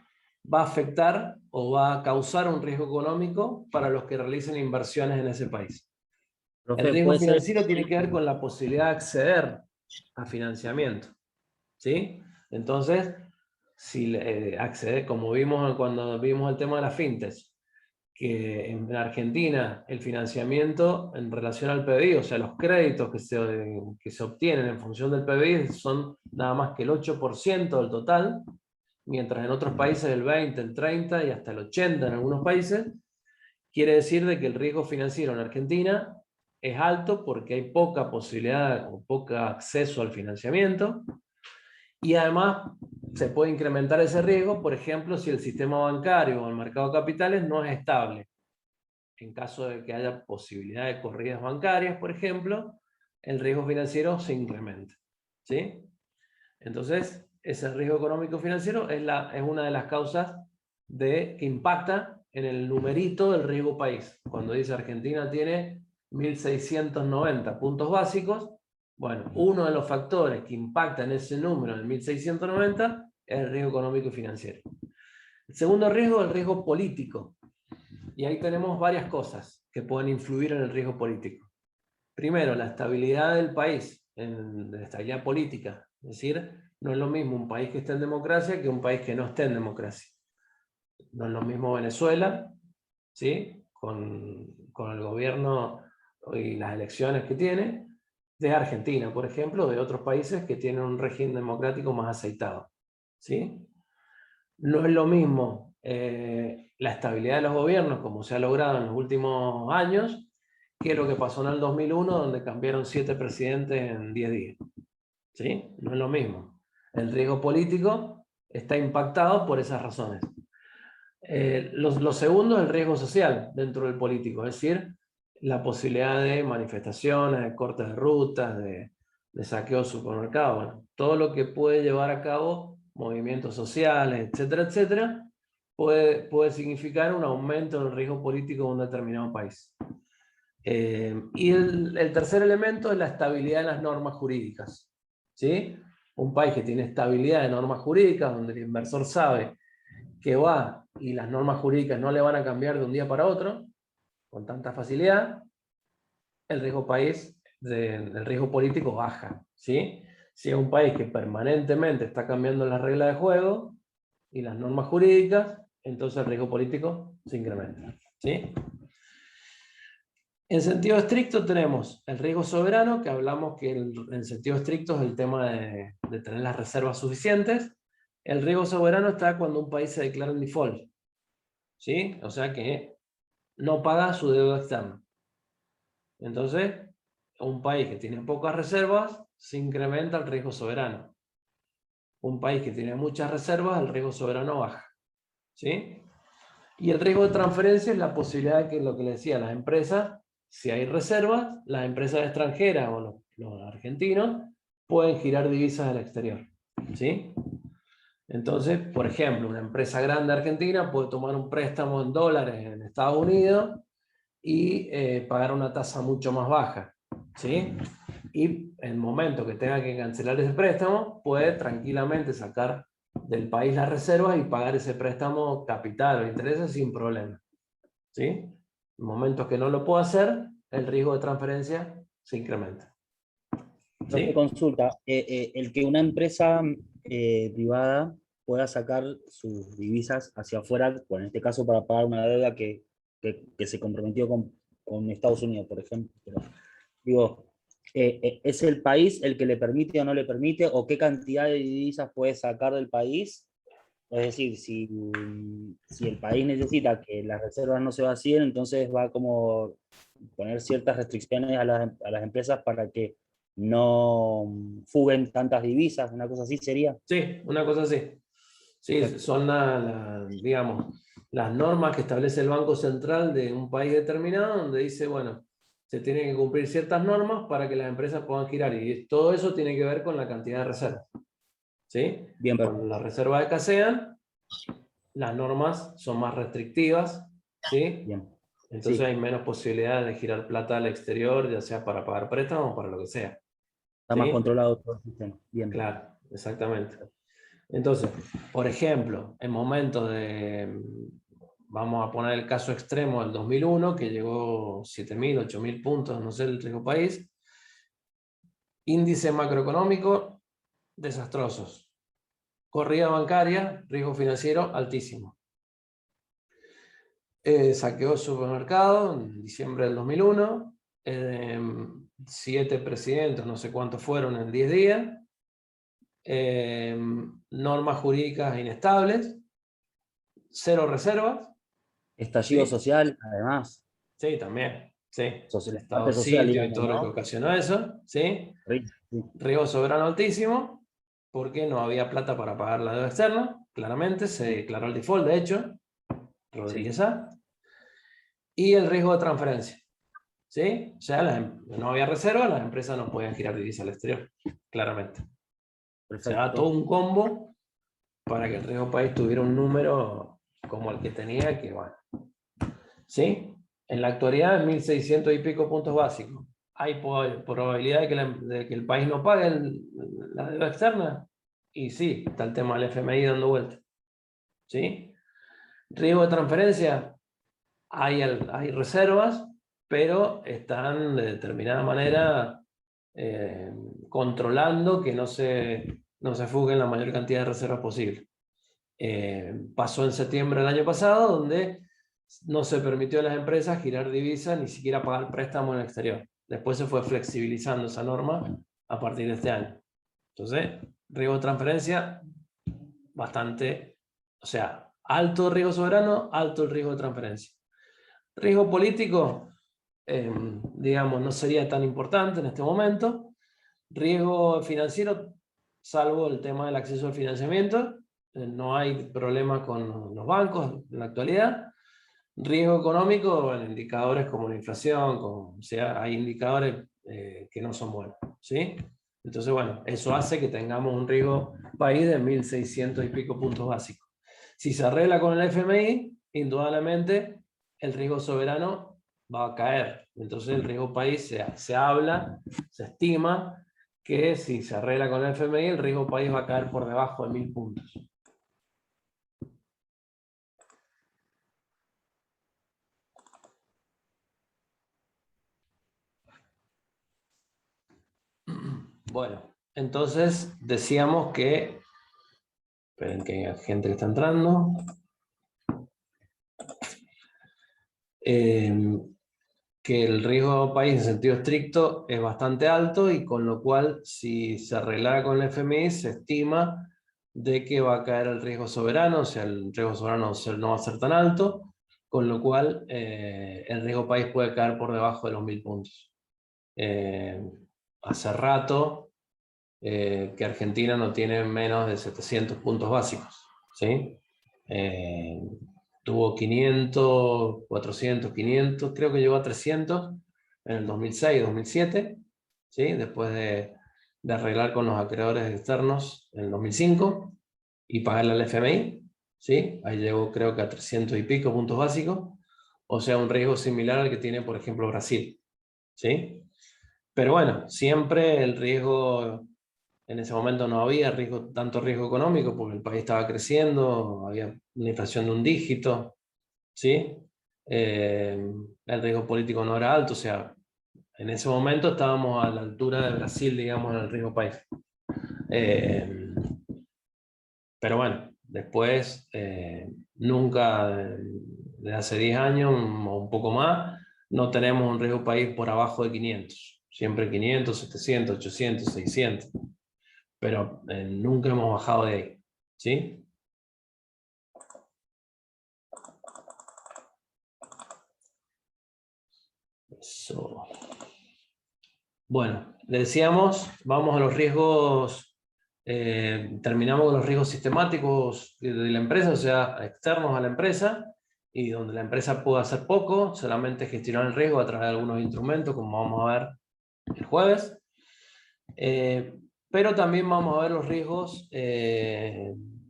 va a afectar o va a causar un riesgo económico para los que realicen inversiones en ese país. El riesgo financiero tiene que ver con la posibilidad de acceder a financiamiento. ¿Sí? Entonces, si acceder, como vimos cuando vimos el tema de la fintech, que en Argentina el financiamiento en relación al PBI, o sea, los créditos que se obtienen en función del PBI son nada más que el 8% del total, mientras en otros países el 20, el 30 y hasta el 80 en algunos países, quiere decir de que el riesgo financiero en Argentina es alto porque hay poca posibilidad o poco acceso al financiamiento, Y además se puede incrementar ese riesgo, por ejemplo, si el sistema bancario o el mercado de capitales no es estable. En caso de que haya posibilidad de corridas bancarias, por ejemplo, el riesgo financiero se incrementa. ¿Sí? Entonces, ese riesgo económico financiero es una de las causas que impacta en el numerito del riesgo país. Cuando dice Argentina tiene 1.690 puntos básicos, bueno, uno de los factores que impacta en ese número, el 1.690, es el riesgo económico y financiero. El segundo riesgo es el riesgo político. Y ahí tenemos varias cosas que pueden influir en el riesgo político. Primero, la estabilidad del país, la estabilidad política. Es decir, no es lo mismo un país que esté en democracia que un país que no esté en democracia. No es lo mismo Venezuela, ¿sí? Con el gobierno y las elecciones que tiene, de Argentina, por ejemplo, de otros países que tienen un régimen democrático más aceitado. ¿Sí? No es lo mismo la estabilidad de los gobiernos, como se ha logrado en los últimos años, que lo que pasó en el 2001, donde cambiaron 7 presidentes en 10 días. ¿Sí? No es lo mismo. El riesgo político está impactado por esas razones. Lo segundo es el riesgo social dentro del político, es decir, la posibilidad de manifestaciones, de cortes de rutas, de saqueo de supermercados, bueno, todo lo que puede llevar a cabo movimientos sociales, etcétera, etcétera, puede significar un aumento del riesgo político de un determinado país. Y el tercer elemento es la estabilidad de las normas jurídicas. ¿Sí? Un país que tiene estabilidad de normas jurídicas, donde el inversor sabe que va y las normas jurídicas no le van a cambiar de un día para otro, con tanta facilidad, el riesgo político baja. ¿Sí? Si es un país que permanentemente está cambiando las reglas de juego y las normas jurídicas, entonces el riesgo político se incrementa. ¿Sí? En sentido estricto tenemos el riesgo soberano, que hablamos que en sentido estricto es el tema de tener las reservas suficientes. El riesgo soberano está cuando un país se declara en default. ¿Sí? O sea que no paga su deuda externa. Entonces, un país que tiene pocas reservas, se incrementa el riesgo soberano. Un país que tiene muchas reservas, el riesgo soberano baja. ¿Sí? Y el riesgo de transferencia es la posibilidad de que, lo que le decía, las empresas, si hay reservas, las empresas extranjeras o los argentinos pueden girar divisas al exterior. ¿Sí? Entonces, por ejemplo, una empresa grande argentina puede tomar un préstamo en dólares en Estados Unidos y pagar una tasa mucho más baja. ¿Sí? Y en el momento que tenga que cancelar ese préstamo, puede tranquilamente sacar del país las reservas y pagar ese préstamo capital o intereses sin problema. ¿Sí? En momentos que no lo puedo hacer, el riesgo de transferencia se incrementa. Profe, ¿Sí? consulta, el que una empresa privada pueda sacar sus divisas hacia afuera, en este caso para pagar una deuda que se comprometió con Estados Unidos, por ejemplo. Pero, digo, ¿es el país el que le permite o no le permite? ¿O qué cantidad de divisas puede sacar del país? Es decir, si el país necesita que las reservas no se vacíen, entonces va a como poner ciertas restricciones a las empresas para que no fuguen tantas divisas, una cosa así sería. Sí, una cosa así. Sí, son digamos, las normas que establece el Banco Central de un país determinado, donde dice, bueno, se tienen que cumplir ciertas normas para que las empresas puedan girar. Y todo eso tiene que ver con la cantidad de reservas. ¿Sí? Bien, Cuando las reservas escasean, las normas son más restrictivas. ¿Sí? bien. Entonces Sí. hay menos posibilidades de girar plata al exterior, ya sea para pagar préstamos o para lo que sea. Está ¿Sí? más controlado todo el sistema. Bien. Claro, exactamente. Entonces, por ejemplo, en momentos vamos a poner el caso extremo del 2001, que llegó 7.000, 8.000 puntos, no sé, el riesgo país. Índice macroeconómico, desastrosos. Corrida bancaria, riesgo financiero, altísimo. Saqueó el supermercado en diciembre del 2001. 7 presidentes, no sé cuántos fueron en 10 días. Normas jurídicas inestables. 0 reservas. Estallido ¿Sí? social, además. Sí, también. Sí. El Estado de social, sitio y digamos, todo lo que ¿no? ocasionó eso. ¿Sí? Sí. Riesgo soberano altísimo. porque no había plata para pagar la deuda externa, claramente, se declaró el default, de hecho, Rodríguez A. Y el riesgo de transferencia, ¿sí? O sea, no había reserva, las empresas no podían girar divisa al exterior, claramente. O sea, todo un combo para que el riesgo país tuviera un número como el que tenía, que bueno. ¿Sí? En la actualidad, 1.600 y pico puntos básicos. ¿Hay probabilidad de que el país no pague la deuda externa? Y sí, está el tema del FMI dando vuelta. ¿Sí? Riesgo de transferencia, hay reservas, pero están de determinada manera controlando que no se fuguen la mayor cantidad de reservas posible. Pasó en septiembre del año pasado, donde no se permitió a las empresas girar divisas, ni siquiera pagar préstamos en el exterior. Después se fue flexibilizando esa norma a partir de este año. Entonces, riesgo de transferencia, bastante, o sea, alto riesgo soberano, alto el riesgo de transferencia. Riesgo político, digamos, no sería tan importante en este momento. Riesgo financiero, salvo el tema del acceso al financiamiento, no hay problema con los bancos en la actualidad. Riesgo económico, bueno, indicadores como la inflación, o sea, hay indicadores que no son buenos, ¿sí? Entonces, bueno, eso hace que tengamos un riesgo país de 1.600 y pico puntos básicos. Si se arregla con el FMI, indudablemente el riesgo soberano va a caer. Entonces el riesgo país se habla, se estima que si se arregla con el FMI, el riesgo país va a caer por debajo de 1.000 puntos. Bueno, entonces decíamos que, esperen que hay gente que está entrando, que el riesgo país en sentido estricto es bastante alto y con lo cual si se arreglara con el FMI se estima de que va a caer el riesgo soberano, o sea, el riesgo soberano no va a ser tan alto, con lo cual el riesgo país puede caer por debajo de los 1.000 puntos. Hace rato que Argentina no tiene menos de 700 puntos básicos, ¿sí? Tuvo 500, 400, 500, creo que llegó a 300 en el 2006, 2007, ¿sí? Después de arreglar con los acreedores externos en el 2005 y pagarle al FMI, ¿sí? Ahí llegó creo que a 300 y pico puntos básicos, o sea, un riesgo similar al que tiene, por ejemplo, Brasil, ¿sí? Pero bueno, siempre el riesgo, en ese momento no había tanto riesgo económico porque el país estaba creciendo, había una inflación de un dígito, ¿sí? El riesgo político no era alto, o sea, en ese momento estábamos a la altura de Brasil, digamos, en el riesgo país. Pero bueno, después, nunca, de hace 10 años o un poco más, no tenemos un riesgo país por abajo de 500. Siempre 500, 700, 800, 600. Pero nunca hemos bajado de ahí, ¿sí? Eso. Bueno, le decíamos, vamos a los riesgos, terminamos con los riesgos sistemáticos de la empresa, o sea, externos a la empresa, y donde la empresa puede hacer poco, solamente gestionar el riesgo a través de algunos instrumentos, como vamos a ver el jueves. Pero también vamos a ver los riesgos,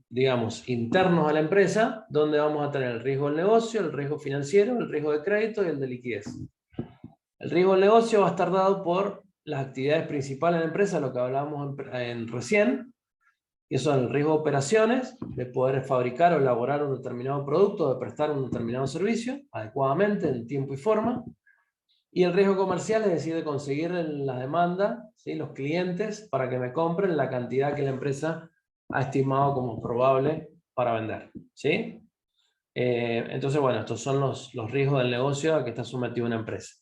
digamos, internos a la empresa, donde vamos a tener el riesgo del negocio, el riesgo financiero, el riesgo de crédito y el de liquidez. El riesgo del negocio va a estar dado por las actividades principales de la empresa, lo que hablábamos recién, que son el riesgo de operaciones, de poder fabricar o elaborar un determinado producto, de prestar un determinado servicio adecuadamente, en tiempo y forma. Y el riesgo comercial, es decir, de conseguir la demanda, ¿sí? Los clientes para que me compren la cantidad que la empresa ha estimado como probable para vender, ¿sí? Entonces, bueno, estos son los riesgos del negocio a que está sometido una empresa.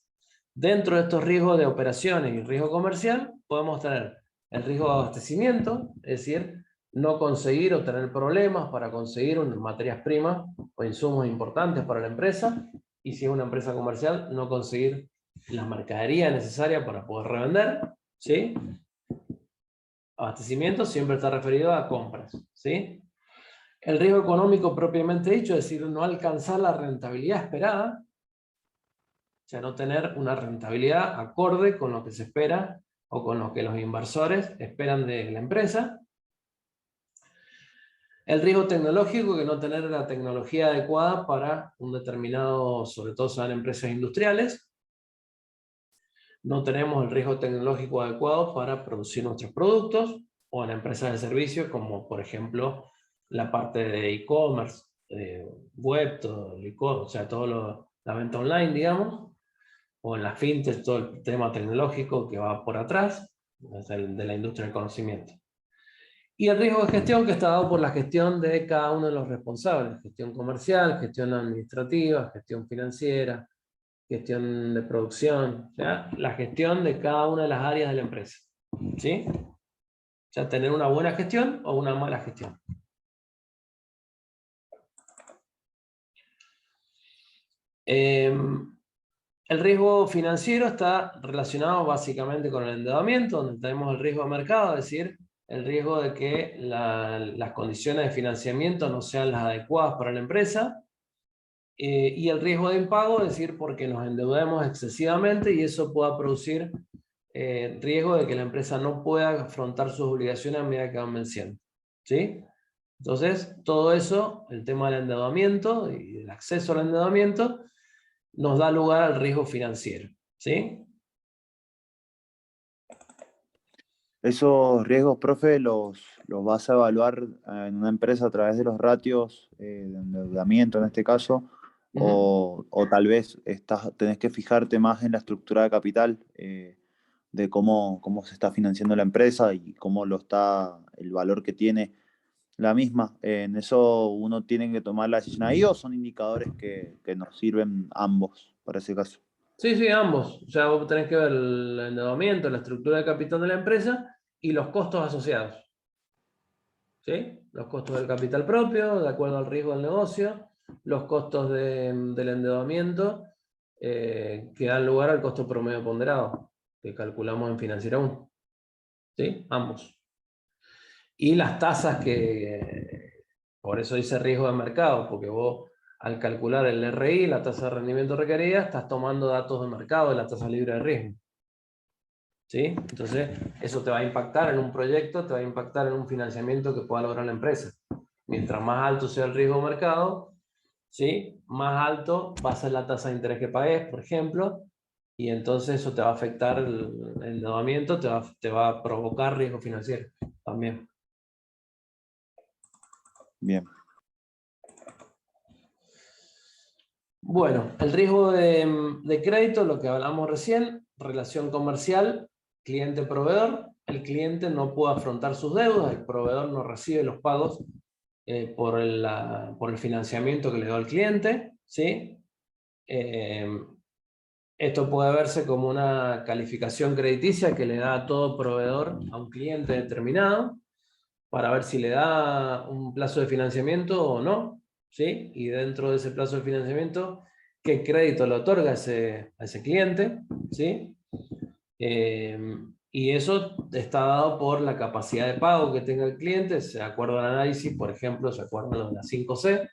Dentro de estos riesgos de operaciones y riesgo comercial, podemos tener el riesgo de abastecimiento, es decir, no conseguir o tener problemas para conseguir materias primas o insumos importantes para la empresa, y si es una empresa comercial, no conseguir la mercadería necesaria para poder revender, ¿sí? Abastecimiento siempre está referido a compras, ¿sí? El riesgo económico propiamente dicho, es decir, no alcanzar la rentabilidad esperada, o sea, no tener una rentabilidad acorde con lo que se espera o con lo que los inversores esperan de la empresa. El riesgo tecnológico, que no tener la tecnología adecuada para un determinado, sobre todo son empresas industriales. No tenemos el riesgo tecnológico adecuado para producir nuestros productos, o en empresas de servicios, como por ejemplo la parte de e-commerce, web, todo el o sea, la venta online, digamos, o en la fintech, todo el tema tecnológico que va por atrás, de la industria del conocimiento. Y el riesgo de gestión, que está dado por la gestión de cada uno de los responsables: gestión comercial, gestión administrativa, gestión financiera, gestión de producción, o sea, la gestión de cada una de las áreas de la empresa, ¿sí? O sea, tener una buena gestión o una mala gestión. El riesgo financiero está relacionado básicamente con el endeudamiento, donde tenemos el riesgo de mercado, es decir, el riesgo de que las condiciones de financiamiento no sean las adecuadas para la empresa, y el riesgo de impago, es decir, porque nos endeudemos excesivamente y eso pueda producir riesgo de que la empresa no pueda afrontar sus obligaciones a medida que van venciendo, ¿sí? Entonces, todo eso, el tema del endeudamiento y el acceso al endeudamiento, nos da lugar al riesgo financiero, ¿sí? Esos riesgos, profe, los vas a evaluar en una empresa a través de los ratios de endeudamiento en este caso, o tal vez tenés que fijarte más en la estructura de capital, de cómo se está financiando la empresa y cómo el valor que tiene la misma. En eso uno tiene que tomar la decisión ahí, o son indicadores que nos sirven ambos para ese caso. Sí, sí, ambos. O sea, vos tenés que ver el endeudamiento, la estructura de capital de la empresa y los costos asociados, ¿sí? Los costos del capital propio, de acuerdo al riesgo del negocio, los costos del endeudamiento, que dan lugar al costo promedio ponderado, que calculamos en Financiera 1. ¿Sí? Ambos. Y las tasas por eso dice riesgo de mercado, porque vos al calcular el RI, la tasa de rendimiento requerida, estás tomando datos de mercado de la tasa libre de riesgo. ¿Sí? Entonces, eso te va a impactar en un proyecto, te va a impactar en un financiamiento que pueda lograr la empresa. Mientras más alto sea el riesgo de mercado, ¿sí? Más alto va a ser la tasa de interés que pagues, por ejemplo, y entonces eso te va a afectar el endeudamiento, te va a provocar riesgo financiero también. Bien. Bueno, el riesgo de crédito, lo que hablamos recién, relación comercial, cliente-proveedor. El cliente no puede afrontar sus deudas, el proveedor no recibe los pagos por el financiamiento que le dio al cliente, ¿sí? Esto puede verse como una calificación crediticia que le da a todo proveedor a un cliente determinado para ver si le da un plazo de financiamiento o no, ¿sí? Y dentro de ese plazo de financiamiento, ¿qué crédito le otorga a ese cliente? ¿Sí? Y eso está dado por la capacidad de pago que tenga el cliente, de acuerdo al análisis, por ejemplo, se acuerdan los de las 5C,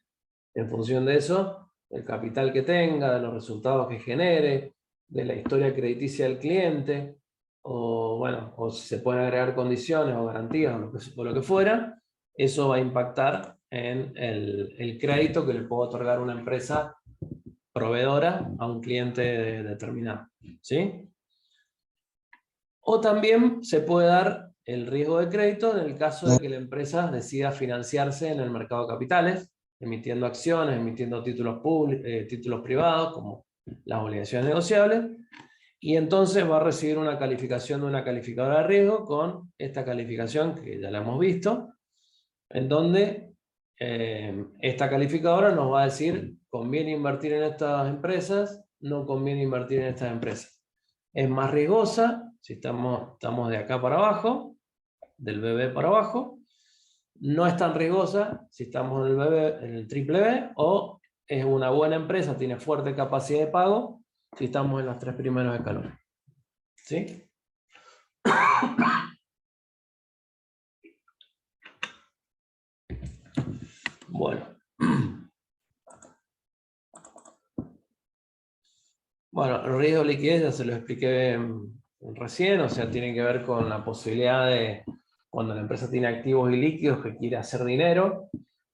en función de eso, el capital que tenga, de los resultados que genere, de la historia crediticia del cliente, o bueno, o si se pueden agregar condiciones o garantías o lo que fuera, eso va a impactar en el crédito que le puede otorgar una empresa proveedora a un cliente determinado, ¿sí? O también se puede dar el riesgo de crédito en el caso de que la empresa decida financiarse en el mercado de capitales, emitiendo acciones, emitiendo títulos privados, como las obligaciones negociables, y entonces va a recibir una calificación de una calificadora de riesgo con esta calificación que ya la hemos visto, en donde esta calificadora nos va a decir: conviene invertir en estas empresas, no conviene invertir en estas empresas. Es más riesgosa si estamos de acá para abajo, del BB para abajo. No es tan riesgosa si estamos en el triple B, o es una buena empresa, tiene fuerte capacidad de pago si estamos en los 3 primeros escalones. ¿Sí? Bueno, el riesgo de liquidez ya se lo expliqué recién, o sea, tiene que ver con la posibilidad de cuando la empresa tiene activos y líquidos que quiere hacer dinero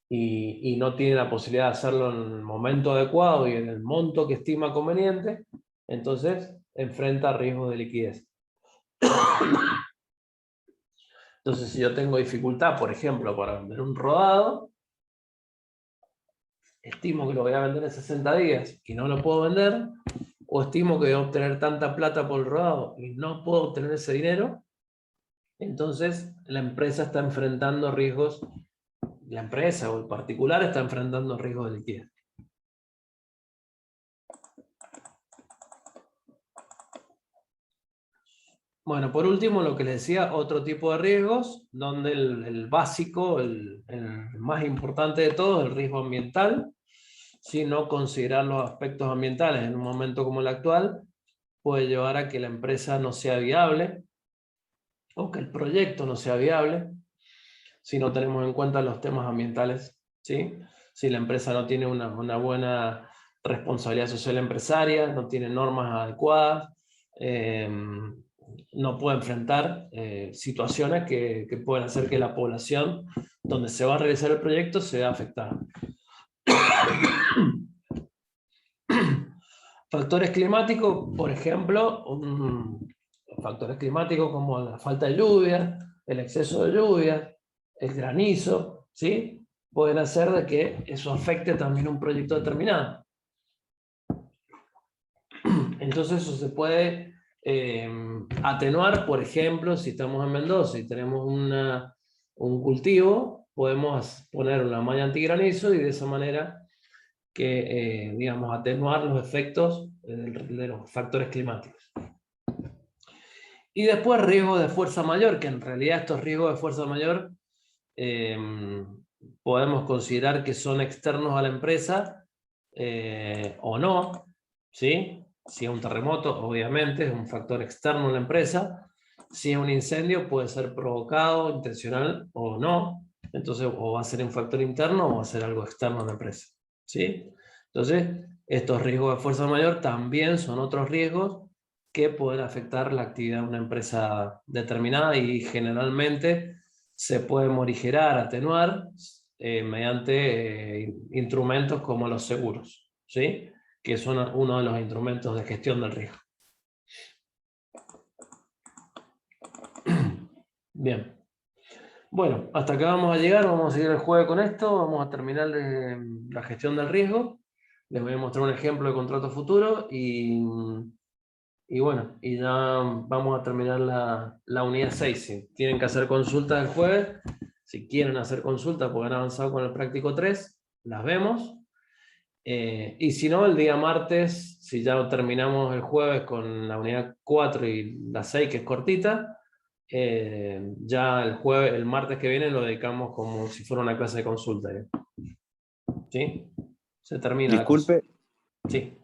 y no tiene la posibilidad de hacerlo en el momento adecuado y en el monto que estima conveniente, entonces enfrenta riesgos de liquidez. Entonces, si yo tengo dificultad, por ejemplo, para vender un rodado, estimo que lo voy a vender en 60 días y no lo puedo vender, o estimo que voy a obtener tanta plata por el rodado y no puedo obtener ese dinero, entonces la empresa está enfrentando riesgos, la empresa o el particular está enfrentando riesgos de liquidez. Bueno, por último, lo que les decía, otro tipo de riesgos, donde el básico, el más importante de todos, el riesgo ambiental, si no considerar los aspectos ambientales en un momento como el actual, puede llevar a que la empresa no sea viable, o que el proyecto no sea viable, si no tenemos en cuenta los temas ambientales, ¿sí? Si la empresa no tiene una buena responsabilidad social empresaria, no tiene normas adecuadas, no puede enfrentar situaciones que pueden hacer que la población donde se va a realizar el proyecto se vea afectada. Factores climáticos, por ejemplo, factores climáticos como la falta de lluvia, el exceso de lluvia, el granizo, ¿sí? Pueden hacer de que eso afecte también un proyecto determinado. Entonces eso se puede atenuar, por ejemplo, si estamos en Mendoza y tenemos un cultivo, podemos poner una malla antigranizo y de esa manera que, digamos, atenuar los efectos de los factores climáticos. Y después riesgos de fuerza mayor, que en realidad estos riesgos de fuerza mayor podemos considerar que son externos a la empresa o no, ¿sí? Si es un terremoto, obviamente es un factor externo a la empresa. Si es un incendio, puede ser provocado, intencional o no. Entonces, o va a ser un factor interno o va a ser algo externo a la empresa, ¿sí? Entonces, estos riesgos de fuerza mayor también son otros riesgos que pueden afectar la actividad de una empresa determinada y generalmente se puede morigerar, atenuar mediante instrumentos como los seguros, ¿sí? Que son uno de los instrumentos de gestión del riesgo. Bien. Bueno, hasta acá vamos a llegar, vamos a seguir el juego con esto, vamos a terminar la gestión del riesgo. Les voy a mostrar un ejemplo de contrato futuro y bueno, y ya vamos a terminar la unidad 6. Si tienen que hacer consultas el jueves, si quieren hacer consultas porque han avanzado con el práctico 3, las vemos. Y si no, el día martes, si ya terminamos el jueves con la unidad 4 y la 6, que es cortita, ya el martes que viene lo dedicamos como si fuera una clase de consulta. ¿Sí? Se termina. Disculpe, sí.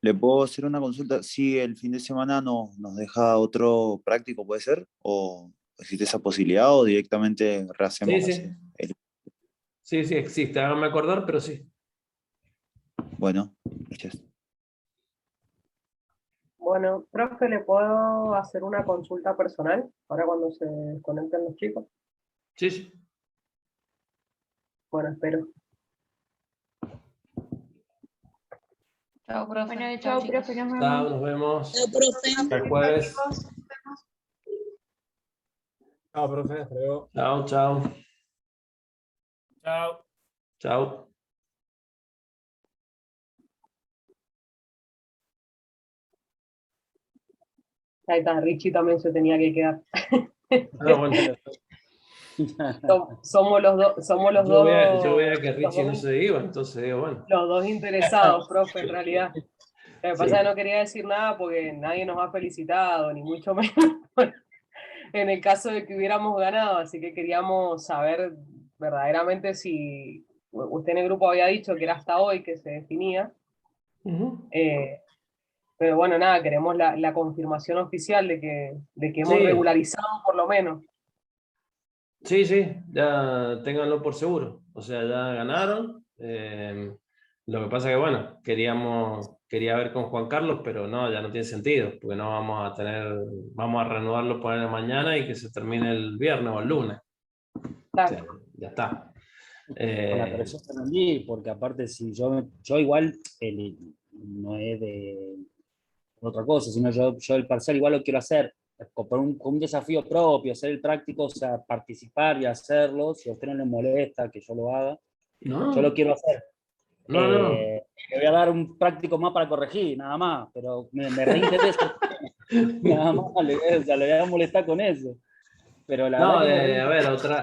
¿Le puedo hacer una consulta? Si el fin de semana nos deja otro práctico, ¿puede ser? ¿O existe esa posibilidad o directamente rehacemos? Sí. Sí, existe. Háganme acordar, pero sí. Bueno, gracias. Bueno, profe, ¿le puedo hacer una consulta personal ahora cuando se desconecten los chicos? Sí. Bueno, espero. Chao, profe. Bueno, chao, profe, nos vemos. Chao, nos vemos. Chao, profe. Hasta el jueves. Chao, profe. Hasta luego. Chao. Chao. Chao. Ahí está, Richie también se tenía que quedar. Bueno. Somos los dos. Yo veía que Richie no se iba, entonces digo, bueno. Los dos interesados, profe, en realidad. Lo que pasa es que no quería decir nada porque nadie nos ha felicitado, ni mucho menos en el caso de que hubiéramos ganado, así que queríamos saber verdaderamente si usted en el grupo había dicho que era hasta hoy que se definía. Pero bueno, nada, queremos la confirmación oficial de que hemos regularizado por lo menos. Sí, ya ténganlo por seguro. O sea, ya ganaron. Lo que pasa que, bueno, queríamos quería ver con Juan Carlos, pero no, ya no tiene sentido, porque no vamos a reanudarlo por mañana y que se termine el viernes o el lunes. Claro. O sea, ya está. Con la presión de rendir, porque aparte si yo igual no es de otra cosa, sino yo el parcial igual lo quiero hacer con un desafío propio, hacer el práctico, o sea, participar y hacerlo, si a usted no le molesta que yo lo haga, No, yo lo quiero hacer. no, no. Le voy a dar un práctico más para corregir, nada más, pero me reinteresa. Nada más, o sea, le voy a molestar con eso. Pero la No, verdad a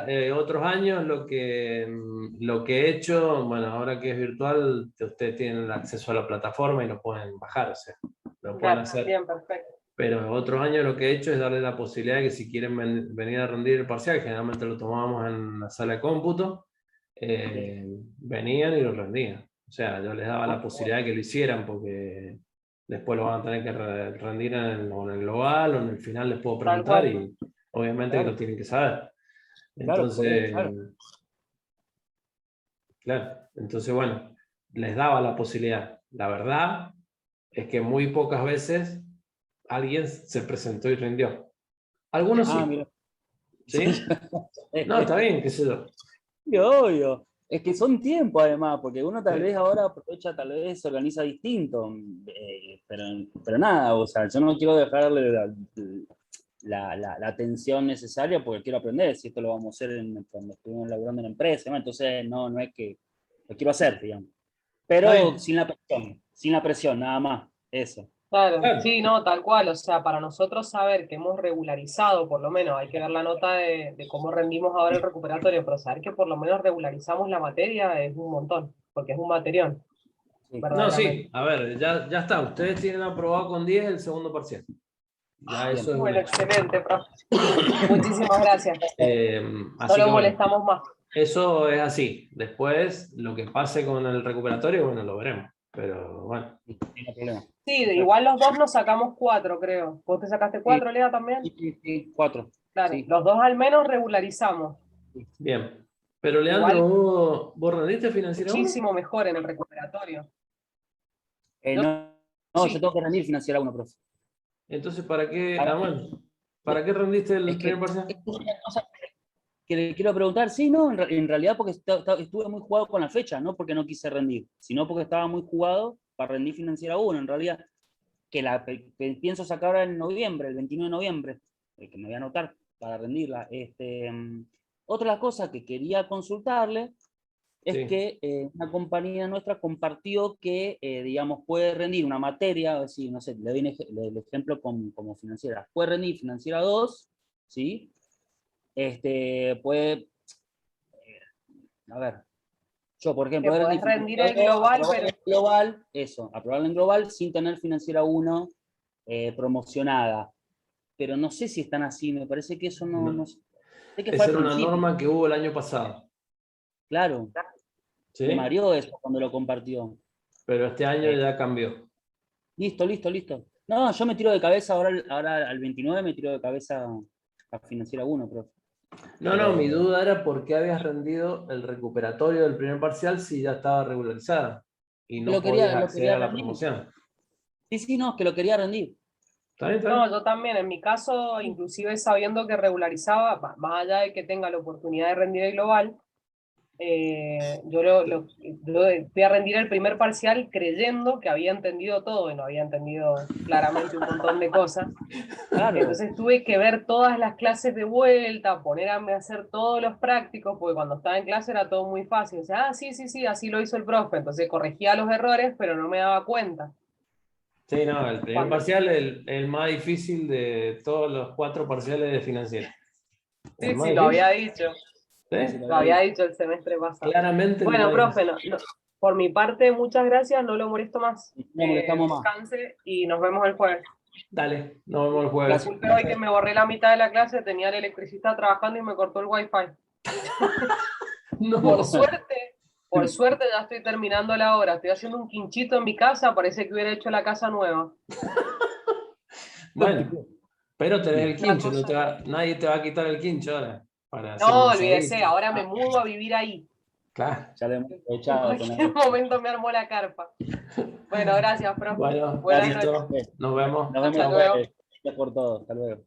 ver, otros años lo que he hecho, bueno, ahora que es virtual, ustedes tienen acceso a la plataforma y lo pueden bajar, o sea, lo pueden Claro, hacer. bien, perfecto. Pero otros años lo que he hecho es darle la posibilidad de que si quieren venir a rendir el parcial, generalmente lo tomábamos en la sala de cómputo, venían y lo rendían. O sea, yo les daba la posibilidad de que lo hicieran porque después lo van a tener que rendir en el global o en el final les puedo Tal preguntar cual. y obviamente Claro. que lo tienen que saber. Claro, Entonces, claro. bueno, les daba la posibilidad. La verdad es que muy pocas veces alguien se presentó y rindió. Algunos sí. Mira. ¿Sí? No, está bien, qué sé yo. Sí, obvio. Es que son tiempos además, porque uno tal Sí. vez ahora aprovecha, tal vez se organiza distinto, pero nada, o sea, yo no quiero dejarle la atención necesaria porque quiero aprender, si esto lo vamos a hacer cuando estuvimos laburando en la empresa, ¿no? Entonces no es que lo quiero hacer, digamos. Está Pero bien. sin la presión, nada más, eso. Claro, Claro. sí, no, tal cual. O sea, para nosotros saber que hemos regularizado, por lo menos, hay que ver la nota de cómo rendimos ahora el recuperatorio, pero saber que por lo menos regularizamos la materia es un montón, porque es un material, Sí. No, verdaderamente. sí, a ver, ya está. Ustedes tienen aprobado con 10 el segundo parcial. Ya eso es un Bueno, hecho. excelente, profe. Muchísimas gracias. No Así lo que bueno, molestamos más. eso es así. Después, lo que pase con el recuperatorio, bueno, lo veremos. Pero bueno. Sí, no hay problema. Sí, igual los dos nos sacamos 4, creo. ¿Vos te sacaste 4, Lea, también? Sí, 4. Claro, Sí. los dos al menos regularizamos. Bien. Pero Igual Leandro, ¿vos rendiste financiera 1? muchísimo mejor en el recuperatorio. Yo No, sí. yo tengo que rendir financiera 1, profe. Entonces, ¿para qué? Ahora, Bueno, ¿para qué rendiste el Es primer que parcial? es una cosa que le quiero preguntar, sí, no, en realidad porque estuve muy jugado con la fecha, no porque no quise rendir, sino porque estaba muy jugado para rendir financiera 1, en realidad, que pienso sacar ahora en noviembre, el 29 de noviembre, que me voy a anotar para rendirla. Otra cosa que quería consultarle es Sí. que una compañía nuestra compartió que, digamos, puede rendir una materia, así, no sé, le doy el ejemplo como financiera, puede rendir financiera 2, ¿sí? Puede, a ver, yo, por ejemplo, Que puedo podés rendir rendir financiera el 2, global, aprobarla pero en global, eso, aprobarla en global sin tener financiera 1 promocionada. Pero no sé si están así, me parece que eso no sé que fue Esa al era una principio, norma que hubo el año pasado. claro, ¿Sí? me mareó eso cuando lo compartió. Pero este año Eh, ya cambió. Listo. No, yo me tiro de cabeza ahora al 29 me tiro de cabeza a financiera 1, profe. No, mi duda era por qué habías rendido el recuperatorio del primer parcial si ya estaba regularizada y no podías Lo acceder quería a la rendir. promoción. Sí, no, es que lo quería rendir. ¿Está bien? ¿Está no, bien? yo también, en mi caso, inclusive sabiendo que regularizaba, más allá de que tenga la oportunidad de rendir el global, yo fui a rendir el primer parcial creyendo que había entendido todo y no había entendido claramente un montón de cosas. Claro. Entonces tuve que ver todas las clases de vuelta, ponerme a hacer todos los prácticos, porque cuando estaba en clase era todo muy fácil. O sea, sí, así lo hizo el profe. Entonces corregía los errores, pero no me daba cuenta. Sí, no, el primer Cuando- parcial es el más difícil de todos los 4 parciales de financiera. El Sí, más lo había difícil. dicho. ¿Sí? Lo había dicho el semestre pasado. Claramente el Bueno, más profe, difícil. por mi parte, muchas gracias, no lo molesto más. No molestamos más. Descanse y nos vemos el jueves. Dale, nos vemos el jueves. Gracias. Disculpe hoy que me borré la mitad de la clase, tenía el electricista trabajando y me cortó el wifi. No. Por suerte ya estoy terminando la hora. Estoy haciendo un quinchito en mi casa, parece que hubiera hecho la casa nueva. Bueno, pero tenés el Una quincho, cosa. nadie te va a quitar el quincho ahora para hacer No, un olvídese, asadito. ahora me mudo a vivir ahí. Claro. Ya lo hemos aprovechado. En cualquier momento me armó la carpa. Bueno, gracias, profe. Bueno, Buenas listo. noches. Nos vemos. Nos vemos Hasta luego. después. Gracias por todo. Hasta luego.